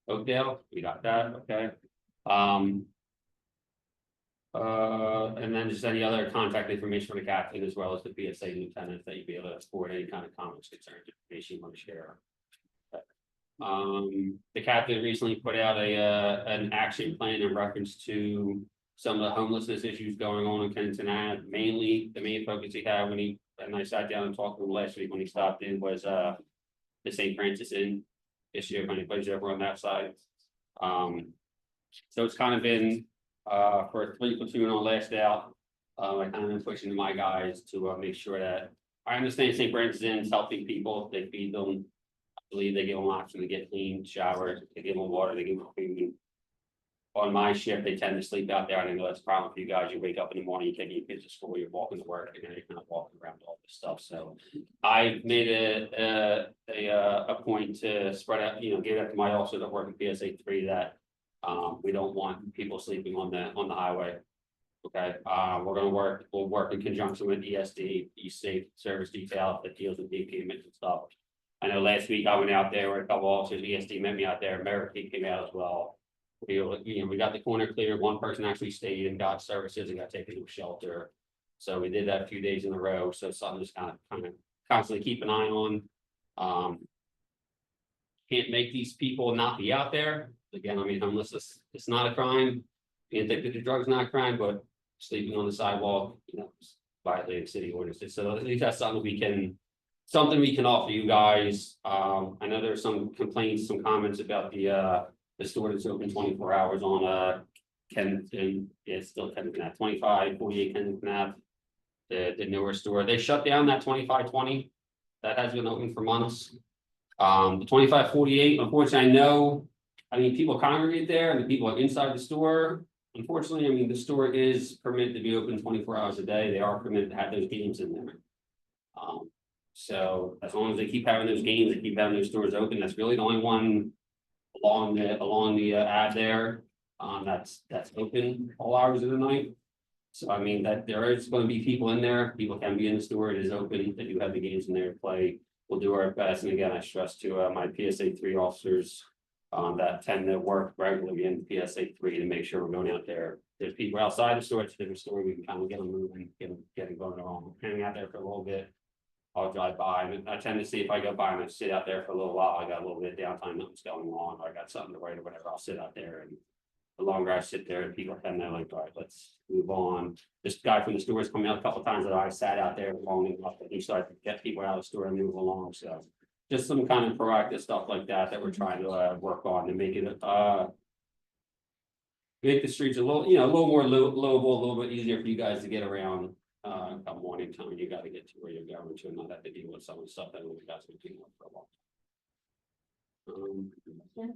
Oakdale, we got that, okay. And then just any other contact information for the captain as well as the PSA lieutenant that you'd be able to forward any kind of comments, concerns, information you want to share. The captain recently put out an action plan in reference to some of the homelessness issues going on in Kennington Ave. Mainly, the main focus he had and I sat down and talked to him last week when he stopped in was, the St. Francis Inn issue, if anybody's over on that side. So it's kind of been, for 3 platoon on last out, I kind of been pushing my guys to, make sure that, I understand St. Francis Inn is helping people, they feed them. I believe they give them option to get clean, shower, they give them water, they give them food. On my shift, they tend to sleep out there. I know that's a problem for you guys. You wake up in the morning, you take your kids to school, you're walking to work, and then you're kind of walking around all this stuff. So I made a point to spread out, give that to my officer that work in PSA 3 that we don't want people sleeping on the highway. Okay, we'll work in conjunction with ESD, East Safe Service Detail that deals with DPMs and stuff. I know last week I went out there with a couple officers, ESD met me out there, American came out as well. We got the corner clear, one person actually stayed and got services and got taken to a shelter. So we did that a few days in a row, so something just kind of constantly keep an eye on. Can't make these people not be out there. Again, I mean, homelessness, it's not a crime. Being addicted to drugs, not a crime, but sleeping on the sidewalk, violating city ordinances. So at least that's something we can offer you guys. I know there's some complaints, some comments about the store that's open 24 hours on Kennington. It's still Kennington Ave, 2548 Kennington Ave. The newer store. They shut down that 2520. That has been open for months. The 2548, unfortunately, I mean, people congregate there and the people inside the store. Unfortunately, I mean, the store is permitted to be open 24 hours a day. They are permitted to have those games in there. So as long as they keep having those games, they keep having those stores open, that's really the only one along the ad there, that's open all hours of the night. So I mean, that there is going to be people in there, people can be in the store, it is open, they do have the games in there to play. We'll do our best, and again, I stress to my PSA 3 officers that tend to work regularly in PSA 3 to make sure we're going out there. There's people outside the store, it's a different story, we can kind of get them moving, get them going along, hanging out there for a little bit. I'll drive by, and I tend to see if I go by and I sit out there for a little while, I got a little bit of downtime, nothing's going on, or I got something to write or whatever, I'll sit out there, and the longer I sit there, people tend to like, all right, let's move on. This guy from the store has come out a couple of times that I sat out there long enough that he started to get people out of the store and move along, so just some kind of proactive stuff like that we're trying to work on to make it make the streets a little, a little more livable, a little bit easier for you guys to get around. Come morning time, you got to get to where you're going to, and not have to deal with some of the stuff that we guys been dealing with for a long time.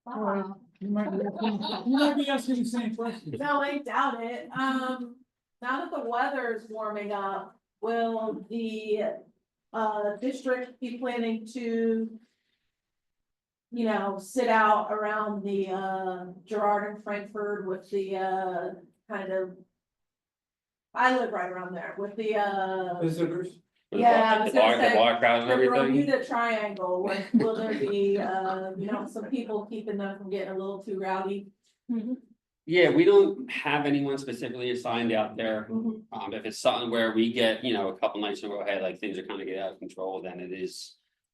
Wow. You might be asking the same question. No, I doubt it. Now that the weather is warming up, will the district be planning to, sit out around the Girard and Frankfurt with the kind of, I live right around there with the Visitors. yeah, I was The bar gonna say, crowd and the everything. Bermuda Triangle, will there be, some people keeping them from getting a little too rowdy? Yeah, we don't have anyone specifically assigned out there. Mhm. If it's something where we get, a couple nights in a row, hey, like things are kind of getting out of control, then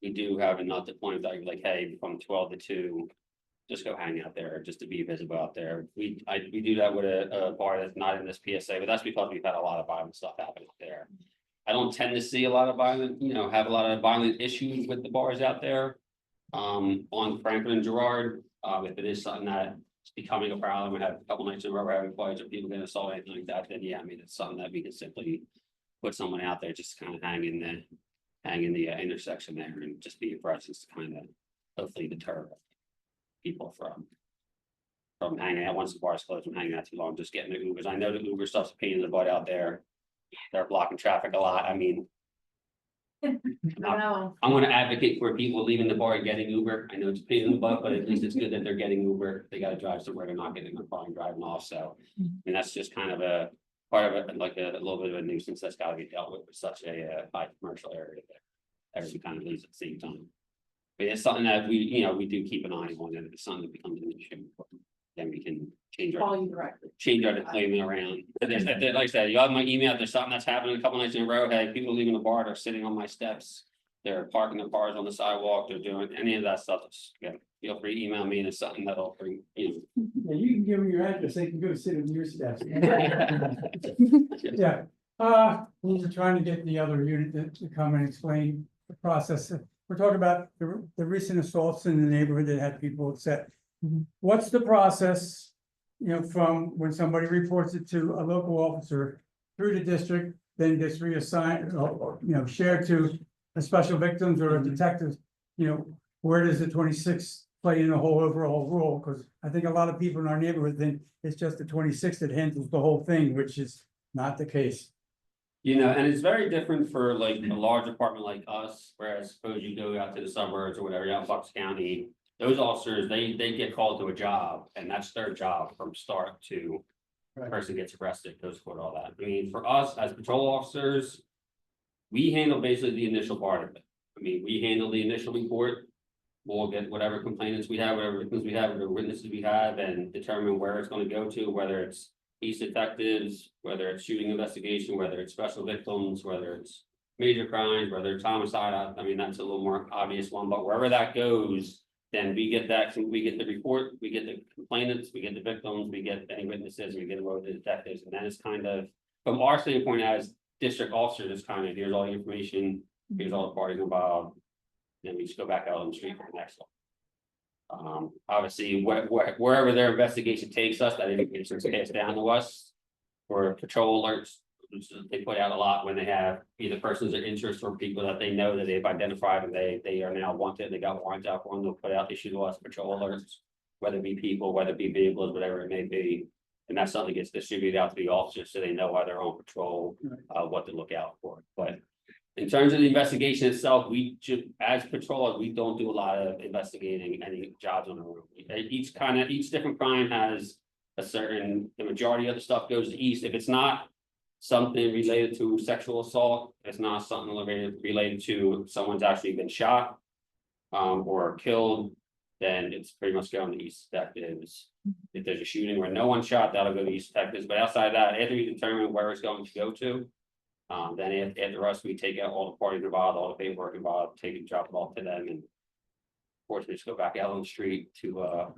we do have enough to point out, like, hey, from 12 to 2, just go hang out there, just to be visible out there. We do that with a bar that's not in this PSA, but that's because we've had a lot of violent stuff happening out there. I don't tend to see a lot of violent, have a lot of violent issues with the bars out there. On Franklin and Girard, if it is something that's becoming a problem, we have a couple nights in a row we're having fights or people getting assaulted, anything like that, then yeah, I mean, it's something that we can simply put someone out there, just kind of hang in the intersection there and just be a presence to kind of hopefully deter people from hanging out once the bar's closed, from hanging out too long, just getting the Ubers. I know the Uber stuff's a pain in the butt out there. They're blocking traffic a lot. I mean, I'm gonna advocate for people leaving the bar and getting Uber. I know it's a pain in the butt, but at least it's good that they're getting Uber. They gotta drive somewhere, they're not getting in their car and driving off, so. I mean, that's just kind of a part of it, like a little bit of a nuisance that's gotta get dealt with such a high commercial area that everyone kind of leaves at the same time. But it's something that we do keep an eye on, and if it's something that becomes an issue, then we can change our deployment around. Like I said, you have my email, if there's something that's happening a couple nights in a row, hey, people leaving the bar, they're sitting on my steps. they're parking their cars on the sidewalk, they're doing any of that stuff, just, again, feel free to email me and it's something that'll bring, you Yeah, you can give them your address, they can go sit in your steps. know. Yeah, we were trying to get the other unit to come and explain the process. We're talking about the recent assaults in the neighborhood that had people upset. What's the process, you know, from when somebody reports it to a local officer through the district, then gets reassigned, or, you know, shared to a special victims or a detective, you know, where does the 26th play in the whole overall role? Because I think a lot of people in our neighborhood think it's just the 26th that handles the whole thing, which is not the case. You know, and it's very different for like a large apartment like us, whereas suppose you go out to the suburbs or whatever, out in Bucks County. Those officers, they get called to a job and that's their job from start to. The person gets arrested, goes for all that. I mean, for us as patrol officers. We handle basically the initial part of it. I mean, we handle the initial report. We'll get whatever complainants we have, whatever victims we have, whatever witnesses we have, and determine where it's gonna go to, whether it's police detectives, whether it's shooting investigation, whether it's special victims, whether it's major crimes, whether it's homicide. I mean, that's a little more obvious one, but wherever that goes, then we get that, we get the report, we get the complainants, we get the victims, we get any witnesses, we get the detectives, and then it's kind of, from our standpoint as district officers, it's kind of, here's all the information, here's all the parties involved. Then we just go back out on the street for the next one. Obviously, wherever their investigation takes us, that information is passed down to us. For patrol alerts, which they put out a lot when they have either persons of interest or people that they know that they've identified and they are now wanted, they got warrants out for them, they'll put out, issue to us patrol alerts. Whether it be people, whether it be vehicles, whatever it may be. And that's something that gets distributed out to the officers so they know while they're on patrol, what to look out for. But in terms of the investigation itself, we as patrollers, we don't do a lot of investigating any jobs on the road. Each different crime has a certain, the majority of the stuff goes east. If it's not something related to sexual assault, it's not something related to someone's actually been shot or killed, then it's pretty much going to east detectives. If there's a shooting where no one shot, that'll go to east detectives. But outside of that, after we determine where it's going to go to, then after us, we take out all the parties involved, all the paperwork involved, drop it off to them, and of course, we just go back out on the street to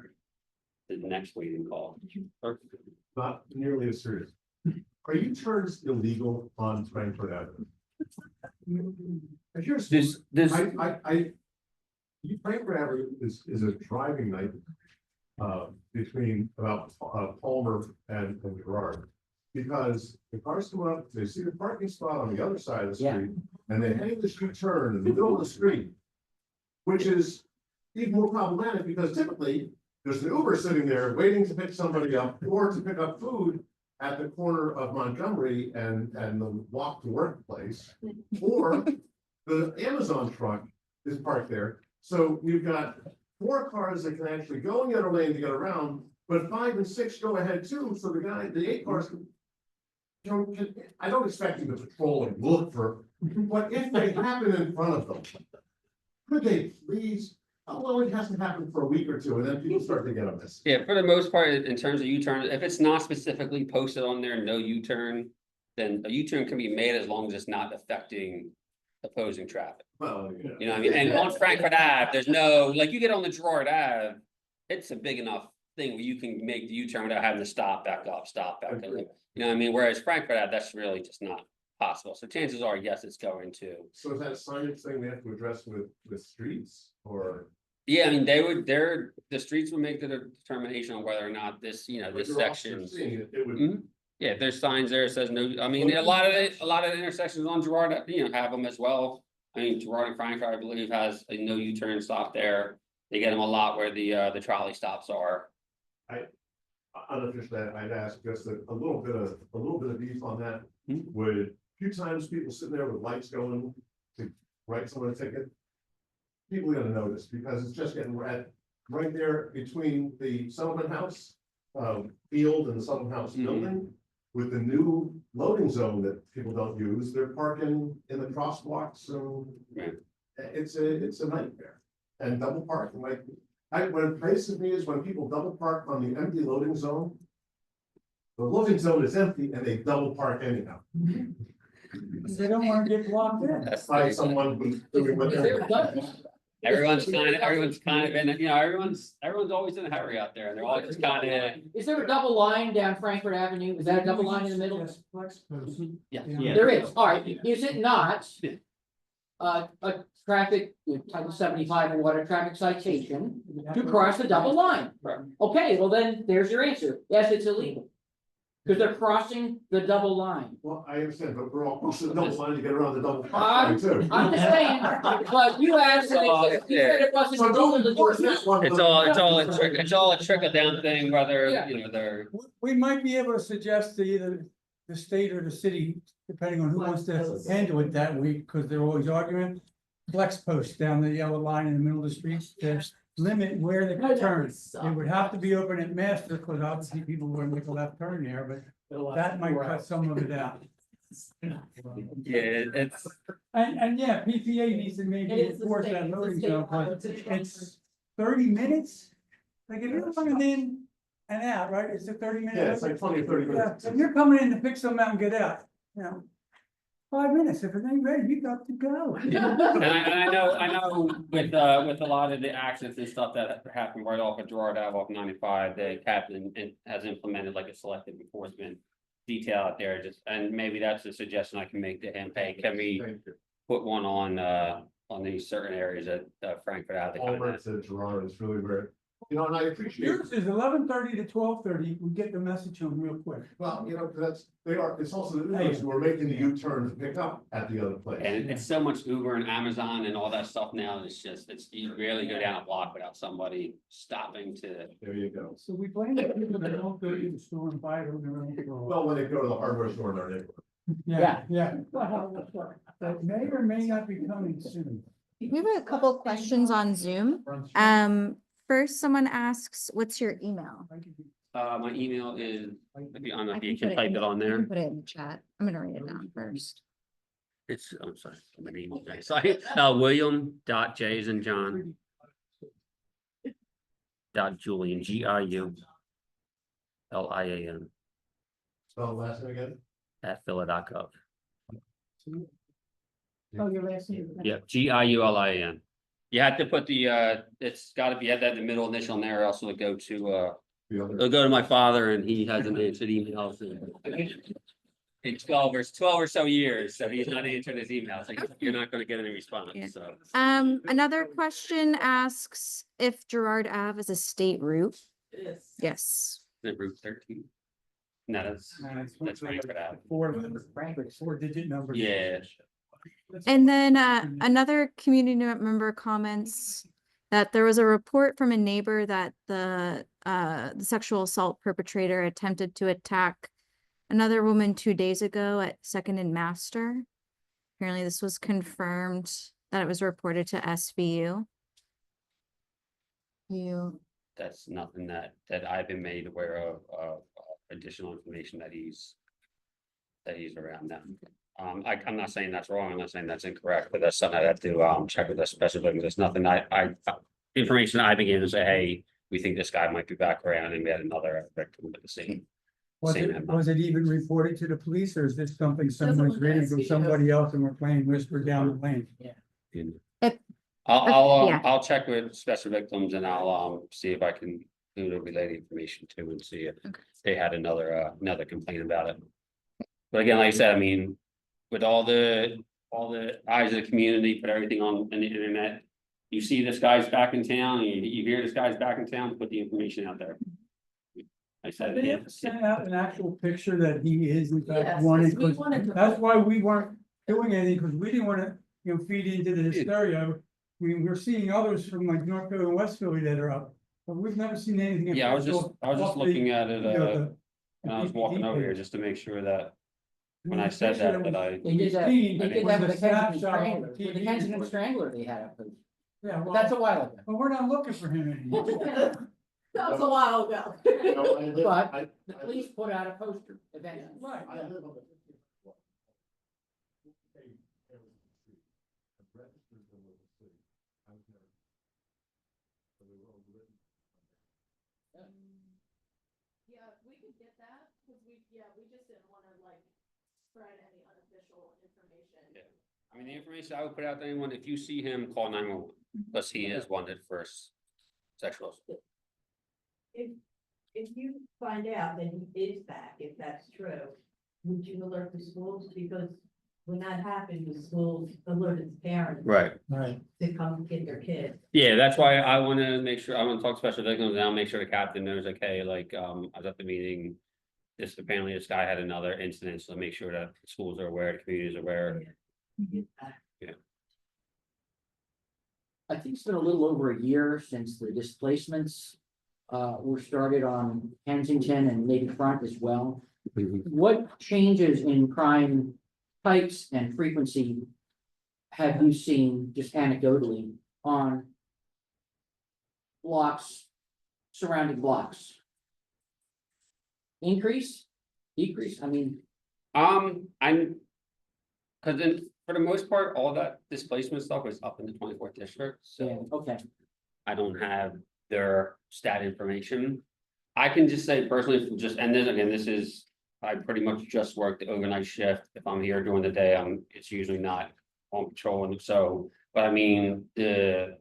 the next waiting call. Not nearly as serious. Are U-turns illegal on Frankfurt Avenue? Here's This Frankfurt Avenue is a driving night between about Palmer and Girard. Because the cars come up, they see the parking spot on the other side of the street, and they hang this U-turn in the middle of the street. Which is even more problematic because typically there's an Uber sitting there waiting to pick somebody up or to pick up food at the corner of Montgomery and the walk to work place. Or the Amazon truck is parked there. So you've got 4 cars that can actually go in the other lane to get around, but 5 and 6 go ahead too. So the 8 cars can. I don't expect you to patrol and look for, but if they happen in front of them, could they please? Well, it has to happen for a week or two, and then people start to get on this. Yeah, for the most part, in terms of U-turn, if it's not specifically posted on there, no U-turn, then a U-turn can be made as long as it's not affecting opposing traffic. Well, yeah. You know what I mean? And on Frankfurt Ave, there's no, like you get on the Girard Ave, it's a big enough thing where you can make the U-turn without having to stop back up, stop back up. You know what I mean? Whereas Frankfurt Ave, that's really just not possible. So chances are, yes, it's going to. So is that a signage thing they have to address with streets or? Yeah, I mean, the streets would make the determination on whether or not this, this section. It would. Mhm. Yeah, there's signs there that says no, I mean, a lot of the intersections on Girard, have them as well. I mean, Girard and Frankfurt, I believe, has a no U-turn stop there. They get them a lot where the trolley stops are. Unofficially, I'd ask just a little bit of beef on that. Would a few times people sitting there with lights going to write someone a ticket. People are gonna notice because it's just getting right there between the Sullivan House field and the Sullivan House building. With the new loading zone that people don't use, they're parking in the crosswalks and it's a nightmare. And double parking, like, what impresses me is when people double park on the empty loading zone. The loading zone is empty and they double park anyhow. They don't wanna get blocked in. That's By crazy. someone who's doing what they're. Everyone's kind of in, everyone's always in a hurry out there, and they're all just kind of. Is there a double line down Frankfurt Avenue? Is that a double line in the middle? Yes, flex post. Yeah. There is, all right, is it not? A traffic, Title 75 or what, a traffic citation to cross the double line? Correct. Okay, well then, there's your answer, yes, it's illegal. Because they're crossing the double line. Well, I understand, but we're all crossing the double line to get around the double I'm- line too. I'm just saying, but you asked, and you said it wasn't. So don't enforce this one. It's all a trickle down thing, whether, you know, they're. We might be able to suggest to either the state or the city, depending on who wants to handle it that week, because they're always arguing. Flex posts down the yellow line in the middle of the street, to limit where they can turn. It would have to be open at Master, because obviously people wouldn't make a left turn there, but that might cut some of it out. Yeah, it's. And yeah, PPA needs to maybe It is the enforce state- that it's the loading state zone, law. but it's 30 minutes? Like if you're coming in and out, right, it's a 30 minute. Yeah, it's like 20 or 30 Yeah, minutes. if you're coming in to pick something out and get out, you know. 5 minutes, if it ain't ready, you got to go. And I know with a lot of the accidents and stuff that happen right off of Girard Avenue off 95, the captain has implemented like a selective enforcement detail out there, just, and maybe that's a suggestion I can make to him, hey, can we Thank you. put one on these certain areas at Frankfurt Ave? All right, said Gerard is really very, you know, and I appreciate. Yours is 11:30 to 12:30, we get the message on real quick. Well, you know, it's also the Ubers who are making the U-turn to pick up at the other place. And it's so much Uber and Amazon and all that stuff now, you rarely go down a block without somebody stopping to. There you go. So we blame the people that don't go to the store and buy it on their own. Well, when they go to the hardware store in our neighborhood. Yeah. That may or may not be coming soon. We have a couple questions on Zoom. First, someone asks, what's your email? My email is, I don't know I if you can can put it type in- it on I can there. Put it in the chat. I'm gonna read it down first. It's, I'm sorry, my name is, sorry, William.J as in John. Giulian, Giulian. Spell the last name again? at phila.gov. Oh, your last name. Yep, Giulian. You have to put the, it's gotta be, have that in the middle initial in there, or else it'll go to, The other. it'll go to my father and he hasn't answered emails in 12 or so years, so he's not answering his emails, like, you're not gonna get any response, Yeah. so. Another question asks if Girard Ave is a state route. It is. Yes. The Route 13. No, that's Frankfurt Ave. Four-digit number. Yeah. And then another community member comments that there was a report from a neighbor that the sexual assault perpetrator attempted to attack another woman 2 days ago at Second and Master. Apparently this was confirmed that it was reported to SVU. That's nothing that I've been made aware of additional information that he's around them. I'm not saying that's wrong, I'm not saying that's incorrect, but that's something I have to check with the specific, there's nothing information I've been given to say, hey, we think this guy might be back around, and we had another victim with the same. Was it even reported to the police, or is this something someone's look reading like from SVU. somebody else and we're playing whisper down the lane? If- yeah. I'll check with special victims and I'll see if I can do the related information too and see if they had another complaint about it. But again, like I said, I mean, with all the eyes of the community, put everything on the internet. You see this guy's back in town, and you hear this guy's back in town, put the information out there. I said, Did they have to send out an actual picture that he is in fact Yes, wanted? we wanted to- That's why we weren't doing anything, because we didn't want to, feed into the hysteria. We're seeing others from like North Philly and West Philly that are up, but we've never seen anything. yeah, I was just off the, looking at it, the when I was walking over here, page. just to make sure that when I said that, that I. They did that, Seen they did was that a with the Kensington snapshot on Strangler, the with the TV Kensington report. Strangler they had up, Yeah, but that's a well, while ago. but we're not looking for him anymore. That was a while ago. You know, I live- But I- the police put out a poster eventually. Right. I live on the 50th floor. I'm registered to live in the city. I was never- so they were all written. Yeah, we could get that, cause we just didn't wanna like spread any unofficial information. Yeah. I mean, the information I would put out to anyone, if you see him, call 911, because he is wanted for sexual assault. If you find out that he is back, if that's true, would you alert the schools? Because when that happens, the schools alert the parents. Right. Right. To come get their kids. Yeah, that's why I wanna make sure, I wanna talk special victims now, make sure the captain knows, like, hey, like, I was at the meeting. Apparently this guy had another incident, so make sure that the schools are aware, the communities are aware. I think it's been a little over a year since the displacements were started on Kensington and maybe Front as well. What changes in crime types and frequency have you seen just anecdotally on blocks, surrounding blocks? Increase, decrease? I mean, Cause then, for the most part, all that displacement stuff was up in the 24th district, yeah, so okay. I don't have their stat information. I can just say personally, from just, and then again, this is, I pretty much just work the overnight shift. If I'm here during the day, it's usually not on patrol, and so, but I mean, the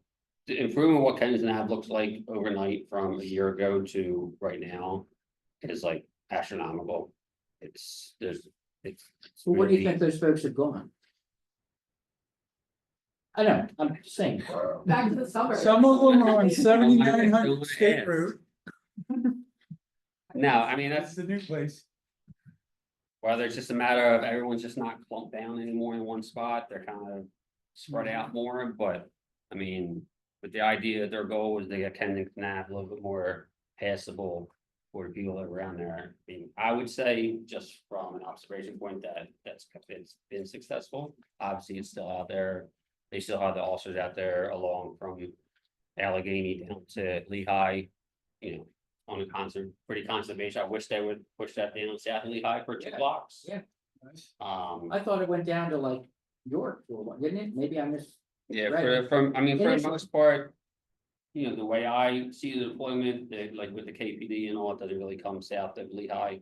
improvement of what Kensington Ave looks like overnight from a year ago to right now is like astronomical. It's So where do you really- think those folks have gone? I know, I'm just saying. Back to the suburbs. Some of them are on Don't 7900 State ask. Road. No, I mean, That's that's the new place. whether it's just a matter of everyone's just not clumped down anymore in one spot, they're kind of spread out more, but I mean, with the idea, their goal was to get Kensington Ave a little bit more passable for the people that are around there. I mean, I would say just from an observation point that it's been successful. Obviously, it's still out there. They still have the officers out there along from Allegheny down to Lehigh, you know, on a pretty constant basis. I wish they would push that down south of Lehigh for 2 blocks. Yeah. Um, I thought it went down to like York, for a while, didn't it? Maybe I missed. yeah, Right. for the Initial- most part. You know, the way I see the deployment, like with the KPD and all, it doesn't really come south of Lehigh.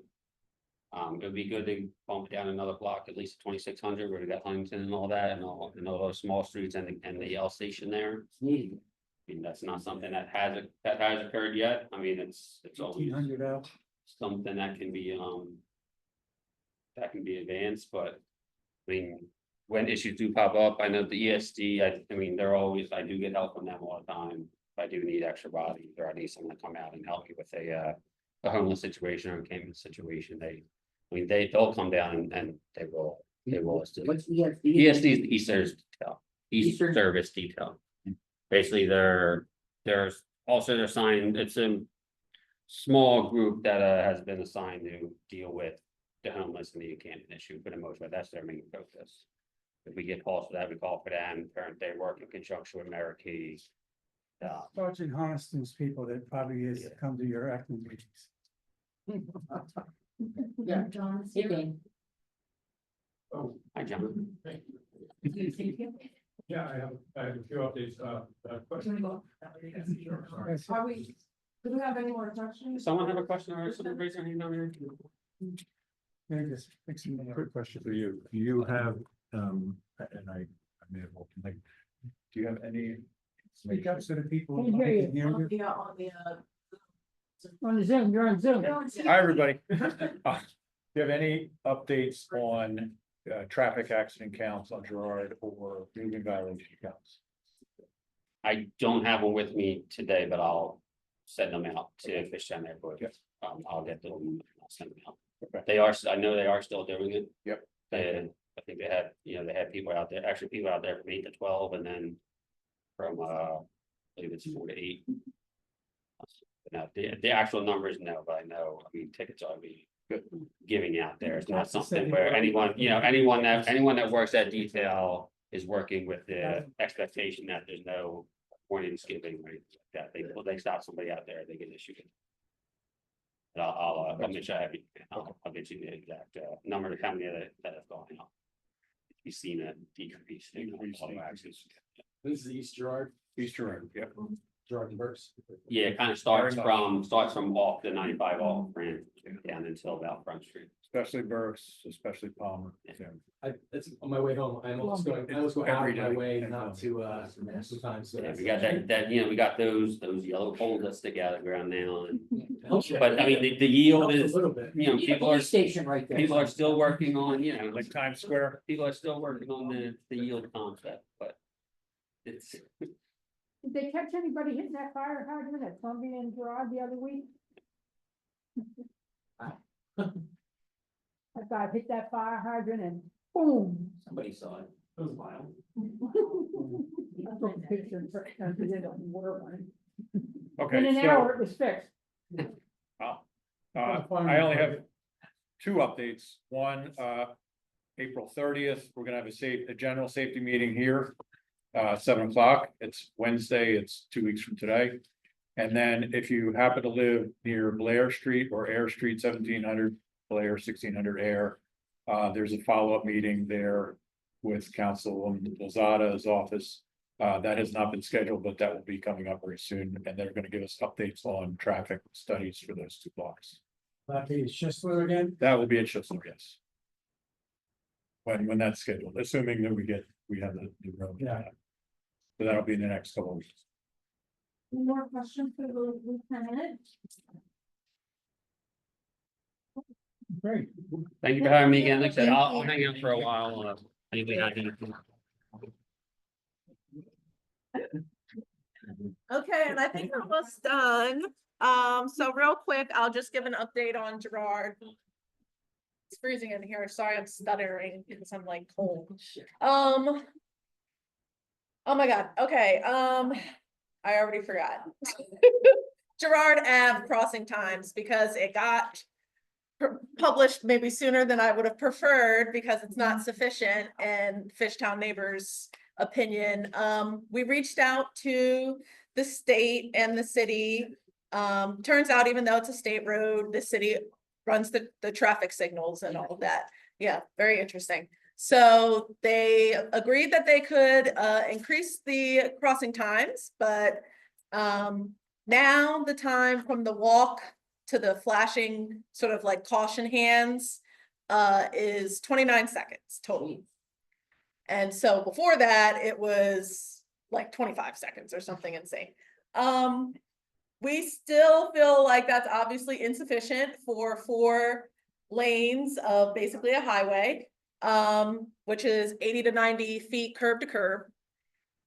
It would be good to bump down another block, at least 2600, where we got Huntington and all that, and all those small streets and the L station there. Needed. I mean, that's not something that has occurred yet. I mean, it's always 1800 out. something that can be advanced, but I mean, when issues do pop up, I know the ESD, I mean, I do get help from them all the time. If I do need extra bodies, or I need someone to come out and help me with a homeless situation or encampment situation, they'll come down and they will assist. What's ESD? ESD is the East Service Detail. East Eastern? Service Detail. Basically, there's also assigned, it's a small group that has been assigned to deal with the homeless and the encampment issue for the most part. That's their main focus. If we get calls for that, we call for them. They work in conjunction with Amerikey. Sergeant Honiston's people that probably is come to your acting meetings. Yeah. John's Hey, here. Dan. Hi, John. Yeah, I have a few updates, question. Are we, do we have any more questions? Someone have a question or something raise their hand down here? Quick question for you, do you have, and I may have, like, do you have any? Speak up so the people. Can hear you. can hear you. On the Zoom, you're on Zoom. Hi, everybody. Do you have any updates on traffic accident counts on Girard or moving violation counts? I don't have one with me today, but I'll send them out to Fishtown Airport. Yes. I'll get them, I'll send them out. Okay. I know they are still doing it. Yep. I think they had people out there, actually people out there from 8 to 12 and then from, I believe it's 4 to 8. Now, the actual numbers, no, but I know, I mean, tickets are being giving out there. It's not something where anyone that works at detail is working with the expectation that there's no warnings giving or anything like that. They stop somebody out there, they get issued. But I'll make sure I have you, I'll get you the exact number of how many that have gone out. You've seen a decrease in all accidents. This is East Girard. East Girard, yep. Gerard and Burks. Yeah, it kind of starts from off the 95 off Grant down until about Front Street. Especially Burks, especially Palmer. Yeah. It's on my way home, I almost go out of my way not to, sometimes. Yeah, we got that, we got those yellow poles that stick out of the ground now, and, Okay. but I mean, the yield is, A little bit. people are, Station right there. people are still working on, Like Times Square. people are still working on the yield concept, but it's, Did they catch anybody hitting that fire hydrant at Columbia and Girard the other week? That guy hit that fire hydrant and boom. Somebody saw it. It was wild. I took a picture and put it on water line. Okay, In an so, hour, it was fixed. I only have two updates. One, April 30th, we're gonna have a general safety meeting here. 7 o'clock. It's Wednesday. It's 2 weeks from today. And then if you happen to live near Blair Street or Air Street, 1700 Blair, 1600 Air, there's a follow-up meeting there with Councilwoman Lozada's office. That has not been scheduled, but that will be coming up very soon, and they're gonna give us updates on traffic studies for those two blocks. That is Schistler again? That will be at Schistler, yes. When that's scheduled, assuming that we have the road. Yeah. So that'll be in the next couple of weeks. More questions for the lieutenant? Great. thank you for having me again, like I said, I'll hang out for a while, anybody have anything. Okay, and I think we're almost done. So real quick, I'll just give an update on Girard. It's freezing in here. Sorry, I'm stuttering because I'm like cold. Oh my God. Okay. I already forgot. Girard Ave crossing times, because it got published maybe sooner than I would have preferred because it's not sufficient, and Fishtown neighbors' opinion. We reached out to the state and the city. Turns out, even though it's a state road, the city runs the traffic signals and all of that. Yeah, very interesting. So they agreed that they could increase the crossing times, but now the time from the walk to the flashing sort of like caution hands is 29 seconds total. And so before that, it was like 25 seconds or something insane. We still feel like that's obviously insufficient for 4 lanes of basically a highway, which is 80 to 90 feet curb to curb.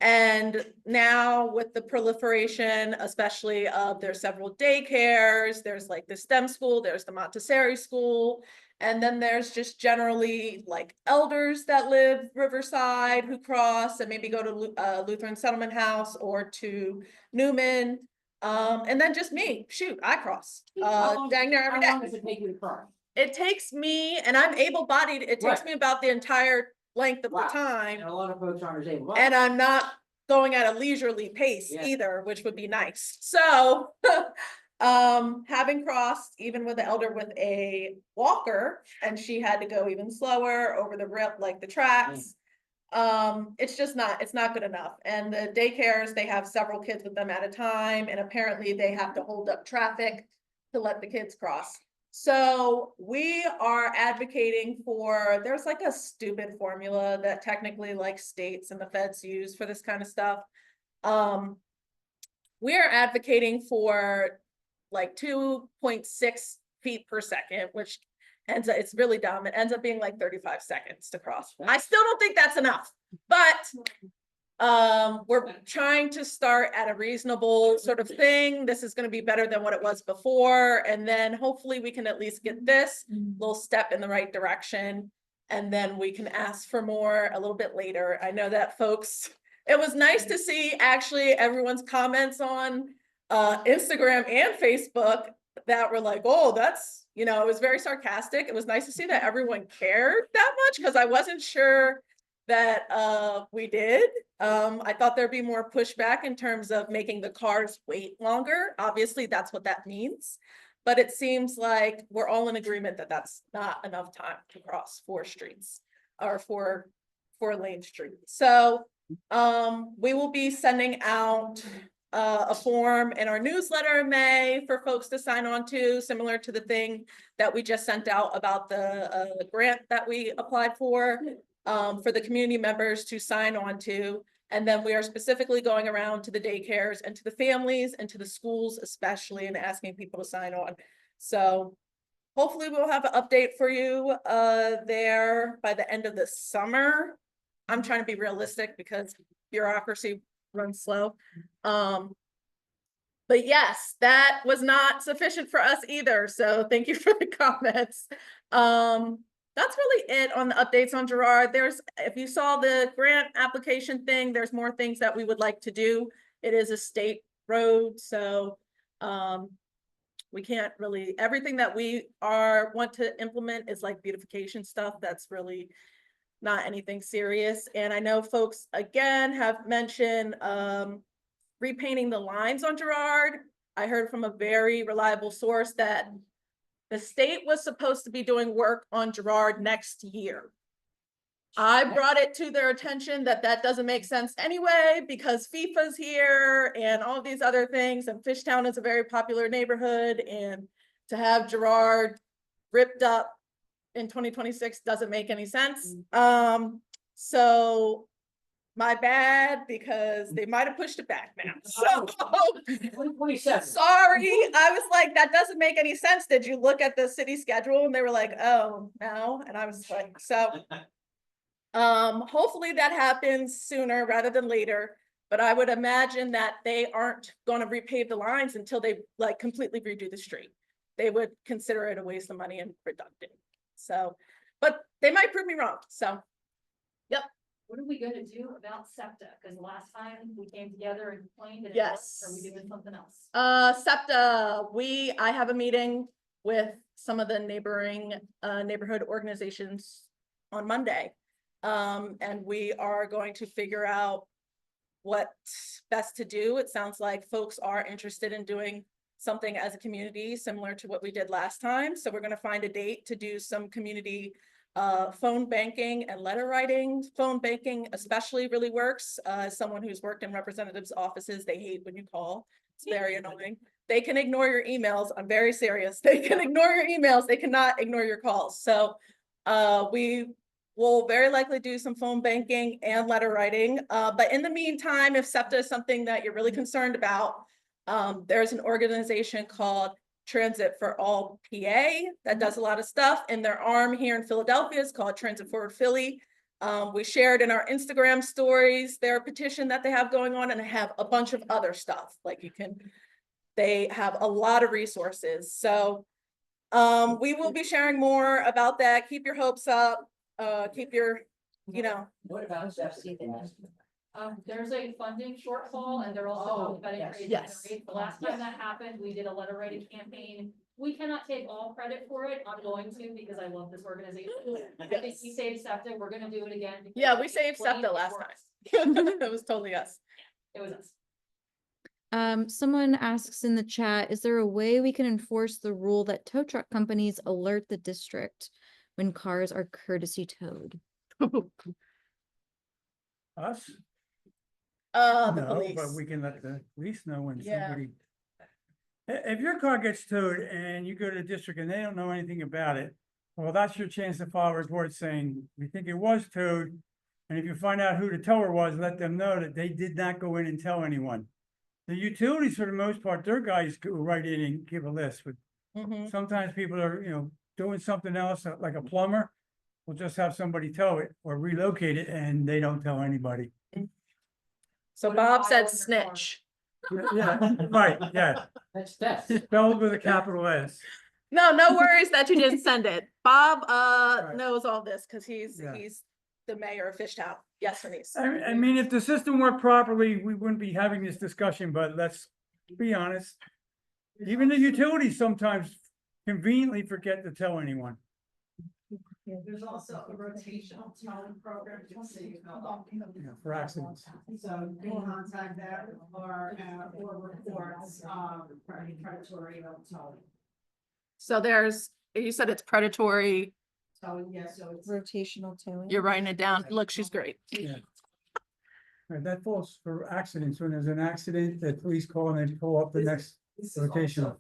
And now with the proliferation, especially of there's several daycares, there's like the STEM school, there's the Montessori school, and then there's just generally like elders that live Riverside who cross and maybe go to Lutheran Settlement House or to Newman. And then just me, shoot, I cross dang near every day. How long does it take you to cross? It takes me, and I'm able-bodied, it takes Right. me about the entire length of Wow. the time. And a lot of folks aren't as able. And I'm not going at a leisurely pace Yeah. either, which would be nice. So, having crossed even with the elder with a walker, and she had to go even slower over the rail, like the tracks. It's just not, it's not good enough. And the daycares, they have several kids with them at a time, and apparently they have to hold up traffic to let the kids cross. So we are advocating for, there's like a stupid formula that technically like states and the feds use for this kind of stuff. We are advocating for like 2.6 feet per second, which ends up, it's really dumb. It ends up being like 35 seconds to cross. I still don't think that's enough, but we're trying to start at a reasonable sort of thing. This is going to be better than what it was before. And then hopefully we can at least get this little step in the right direction. And then we can ask for more a little bit later. I know that folks, it was nice to see actually everyone's comments on Instagram and Facebook that were like, oh, that's, you know, it was very sarcastic. It was nice to see that everyone cared that much, because I wasn't sure that we did. I thought there'd be more pushback in terms of making the cars wait longer. Obviously, that's what that means. But it seems like we're all in agreement that that's not enough time to cross 4 streets or 4 lane streets. So we will be sending out a form in our newsletter in May for folks to sign on to, similar to the thing that we just sent out about the grant that we applied for the community members to sign on to. And then we are specifically going around to the daycares and to the families and to the schools especially, and asking people to sign on. So hopefully we'll have an update for you there by the end of the summer. I'm trying to be realistic because bureaucracy runs slow. But yes, that was not sufficient for us either. So thank you for the comments. That's really it on the updates on Girard. If you saw the grant application thing, there's more things that we would like to do. It is a state road, so we can't really, everything that we want to implement is like beautification stuff. That's really not anything serious. And I know folks again have mentioned repainting the lines on Girard. I heard from a very reliable source that the state was supposed to be doing work on Girard next year. I brought it to their attention that doesn't make sense anyway, because FIFA's here and all these other things, and Fishtown is a very popular neighborhood, and to have Girard ripped up in 2026 doesn't make any sense. So my bad, because they might have pushed it back now. So sorry, I was like, that doesn't make any sense. Did you look at the city schedule? And they were like, oh, no. And I was like, so hopefully that happens sooner rather than later. But I would imagine that they aren't going to repave the lines until they like completely redo the street. They would consider it a waste of money and redundant. So, but they might prove me wrong. So, yep. What are we gonna do about SEPTA? Because last time we came together and complained and Yes. are we doing something else? SEPTA, I have a meeting with some of the neighboring neighborhood organizations on Monday. And we are going to figure out what's best to do. It sounds like folks are interested in doing something as a community similar to what we did last time. So we're going to find a date to do some community phone banking and letter writing. Phone banking especially really works. As someone who's worked in representatives' offices, they hate when you call. It's very annoying. They can ignore your emails. I'm very serious. They can ignore your emails. They cannot ignore your calls. So we will very likely do some phone banking and letter writing. But in the meantime, if SEPTA is something that you're really concerned about, there's an organization called Transit for All PA that does a lot of stuff, and their arm here in Philadelphia is called Transit Forward Philly. We shared in our Instagram stories their petition that they have going on, and they have a bunch of other stuff. Like they have a lot of resources. So we will be sharing more about that. Keep your hopes up. Keep your, What about SEPTA? There's a funding shortfall, and they're also betting rates. Yes. The last time that happened, we did a letter writing campaign. We cannot take all credit for it. I'm going to, because I love this organization. I think we saved SEPTA. We're gonna do it again. Yeah, we saved SEPTA last time. It was totally us. It was us. Someone asks in the chat, is there a way we can enforce the rule that tow truck companies alert the district when cars are courtesy towed? Us? The No, police. but we can let the police know when Yeah. somebody. If your car gets towed and you go to the district and they don't know anything about it, well, that's your chance to file a report saying, we think it was towed. And if you find out who the tower was, let them know that they did not go in and tell anyone. The utilities, for the most part, their guys go right in and give a list, but Mhm. sometimes people are, doing something else, like a plumber. Will just have somebody tow it or relocate it and they don't tell anybody. So Bob said snitch. Yeah, right, yeah. That's Spelled with a capital S. No worries that you didn't send it. Bob Right. knows all this because he's Yeah. the mayor of Fishtown. Yes, Denise. I mean, if the system worked properly, we wouldn't be having this discussion, but let's be honest. Even the utilities sometimes conveniently forget to tell anyone. There's also a rotational towing program, just so you know. For accidents. So you can contact that or reports, predatory towing. So you said it's predatory. So, yeah, so it's. Rotational towing. You're writing it down. Look, she's great. Yeah. Right, that falls for accidents. When there's an accident, the police call and they pull up the next This is location. also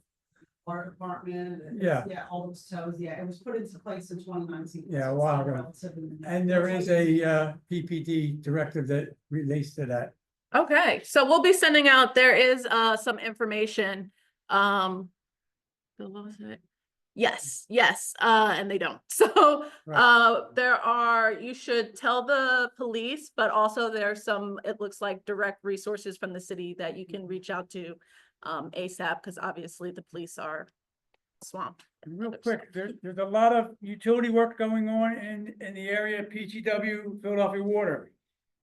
Fire department. and- Yeah. Yeah, all those toes, yeah, it was put into place in 2019. Yeah, a so it's while not ago. relatively new. And there is a PPD directive that relates to that. Okay, so we'll be sending out, there is some information. What was it? Yes, and they don't. So there are, you should tell the police, but also there's some, it looks like direct resources from the city that you can reach out to ASAP, because obviously the police are swamped. Real quick, there's a lot of utility work going on in the area, PGW, Philadelphia Water.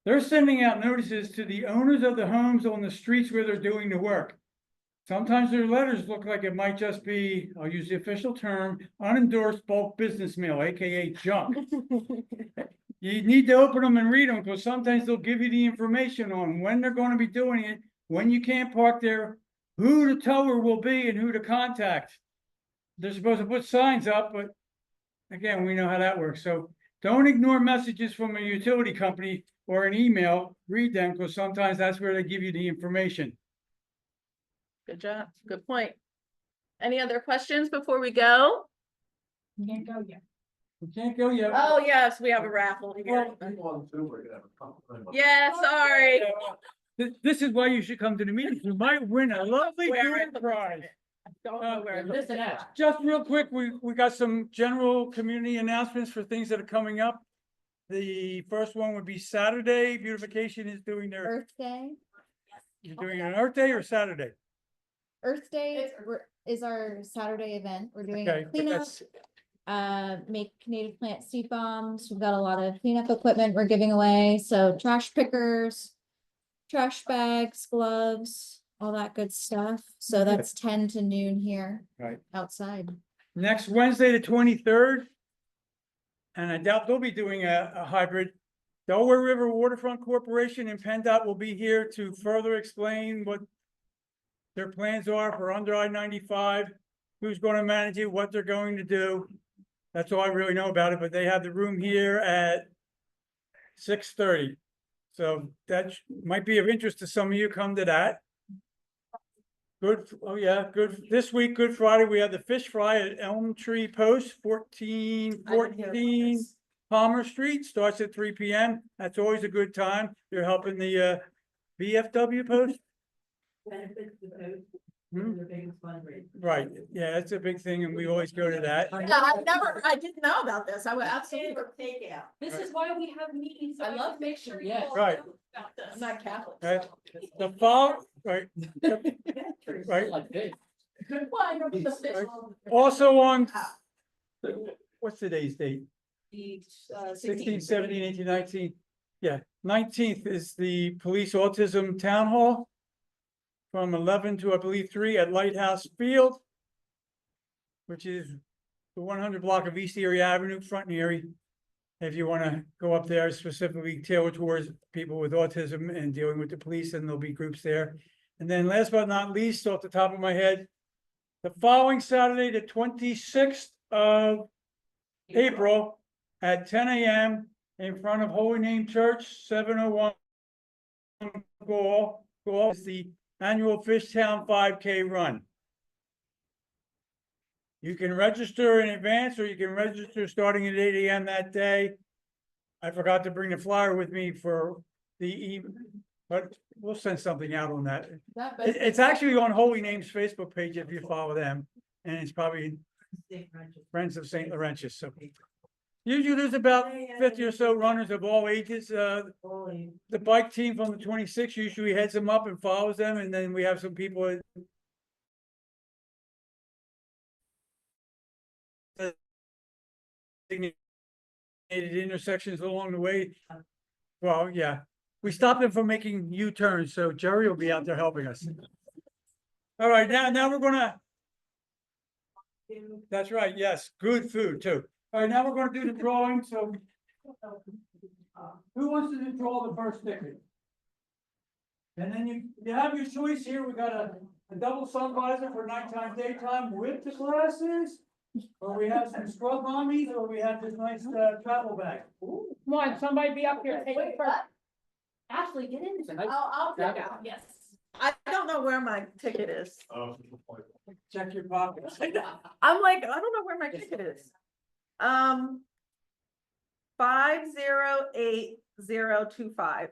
They're sending out notices to the owners of the homes on the streets where they're doing the work. Sometimes their letters look like it might just be, I'll use the official term, unendorsed bulk business mail, AKA junk. You need to open them and read them, because sometimes they'll give you the information on when they're going to be doing it, when you can't park there, who the tower will be and who to contact. They're supposed to put signs up, but again, we know how that works. So don't ignore messages from a utility company or an email, read them, because sometimes that's where they give you the information. Good job, good point. Any other questions before we go? You can't go yet. We can't go yet. Oh, yes, we have a raffle here. Yeah, sorry. This is why you should come to the meeting. You might win a lovely Where door prize. Don't know where it is. Just real quick, we got some general community announcements for things that are coming up. The first one would be Saturday. Beautification is doing their, Earth Day. you're doing it on Earth Day or Saturday? Earth Day is our Saturday event. We're doing Okay, a but cleanup, that's, make native plant seed bombs. We've got a lot of cleanup equipment we're giving away. So trash pickers, trash bags, gloves, all that good stuff. So that's 10 to noon here. Right. Outside. next Wednesday, the 23rd. And I doubt they'll be doing a hybrid. Delaware River Waterfront Corporation and PennDOT will be here to further explain what their plans are for under I-95, who's going to manage it, what they're going to do. That's all I really know about it, but they have the room here at 6:30. So that might be of interest to some of you. Come to that. Good, oh yeah, good. This week, Good Friday, we have the fish fry at Elm Tree Post, 1414 Palmer Street, starts at 3 p.m. That's always a good time. You're helping the VFW post. Benefits the post, the biggest fundraiser. Right, yeah, that's a big thing, and we always go to that. Yeah, I didn't know about this. I would absolutely. Takeout. This is why we have meetings. I love make sure you all Right. know about this. I'm not Catholic. Right, the fall, right, right. Like this. Well, I know the fish. Also on, what's today's date? The, 16, 17, 18, 19. Yeah, 19th is the Police Autism Town Hall from 11 to, I believe, 3 at Lighthouse Field, which is the 100 block of East Erie Avenue, Front and Erie. If you want to go up there, specifically tailored towards people with autism and dealing with the police, and there'll be groups there. And then last but not least, off the top of my head, the following Saturday, the 26th of April at 10 a.m. in front of Holy Name Church, 701 Gall is the annual Fishtown 5K run. You can register in advance, or you can register starting at 8 a.m. that day. I forgot to bring the flyer with me for the evening, but we'll send something out on that. It's actually on Holy Name's Facebook page if you follow them, and it's probably Friends of St. Laurentius. So usually there's about 50 or so runners of all ages. The bike team from the 26 usually heads them up and follows them, and then we have some people intersections along the way. Well, yeah, we stopped them from making U-turns, so Jerry will be out there helping us. All right, now we're gonna. That's right, yes, good food too. All right, now we're gonna do the drawing, so. Who wants to draw the first ticket? And then you have your choice here. We got a double sun visor for nighttime, daytime with the glasses. Or we have some scrub mommies, or we have this nice travel bag. Come on, somebody be up here, take it first. Ashley, get in. I'll pick out, yes. I don't know where my ticket is. Check your pockets. I'm like, I don't know where my ticket is. 508025.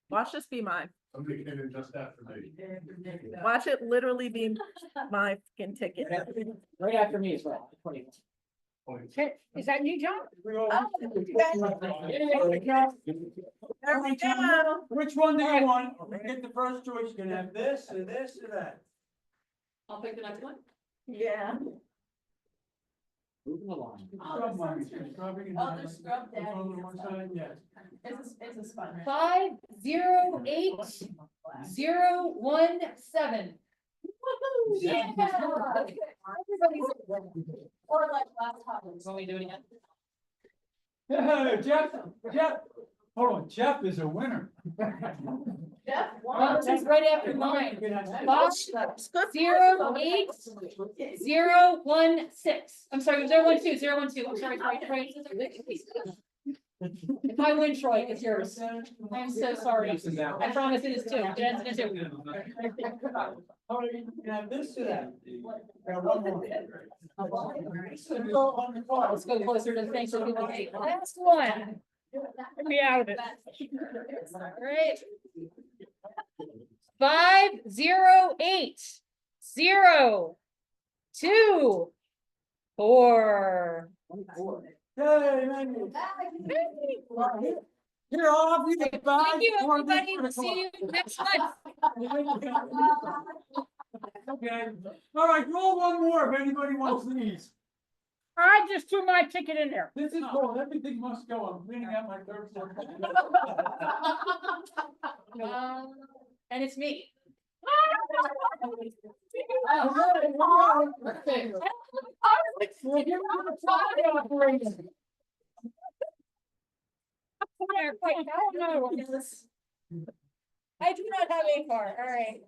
Watch this be mine. Somebody came in just after me. Watch it literally be my fucking ticket. Right after me as well. 20. Is that you, John? There we go. Which one do you want? You get the first choice, you can have this or this or that. I'll pick the next one. Yeah. Moving along. Scrub mommy, scrubbing and Oh, having- there's scrub What's on the daddy. one side? Yeah. It's a sponge. 508-017. Yeah. Everybody's. Or like last time, when we do it again. Hey, Jeff, hold on, Jeff is a winner. Jeff Well, this is right after mine. You can have that. 508-016. I'm sorry, 012, 012. I'm sorry, Troy. If I win, Troy, it's yours. I'm so sorry. I promise it is two. It ends in a two. Oh, you can have this or that. Got one more. Let's go closer to the thing so people see. Last one. Let me out of it. Great. 508-024. Hey, man. Here, I'll have you the bag. Thank you, everybody. We'll see you next month. Okay, all right, roll one more if anybody wants these. I just threw my ticket in there. This is cool, everything must go, I'm cleaning out my third floor. And it's me. I do not have a car, all right.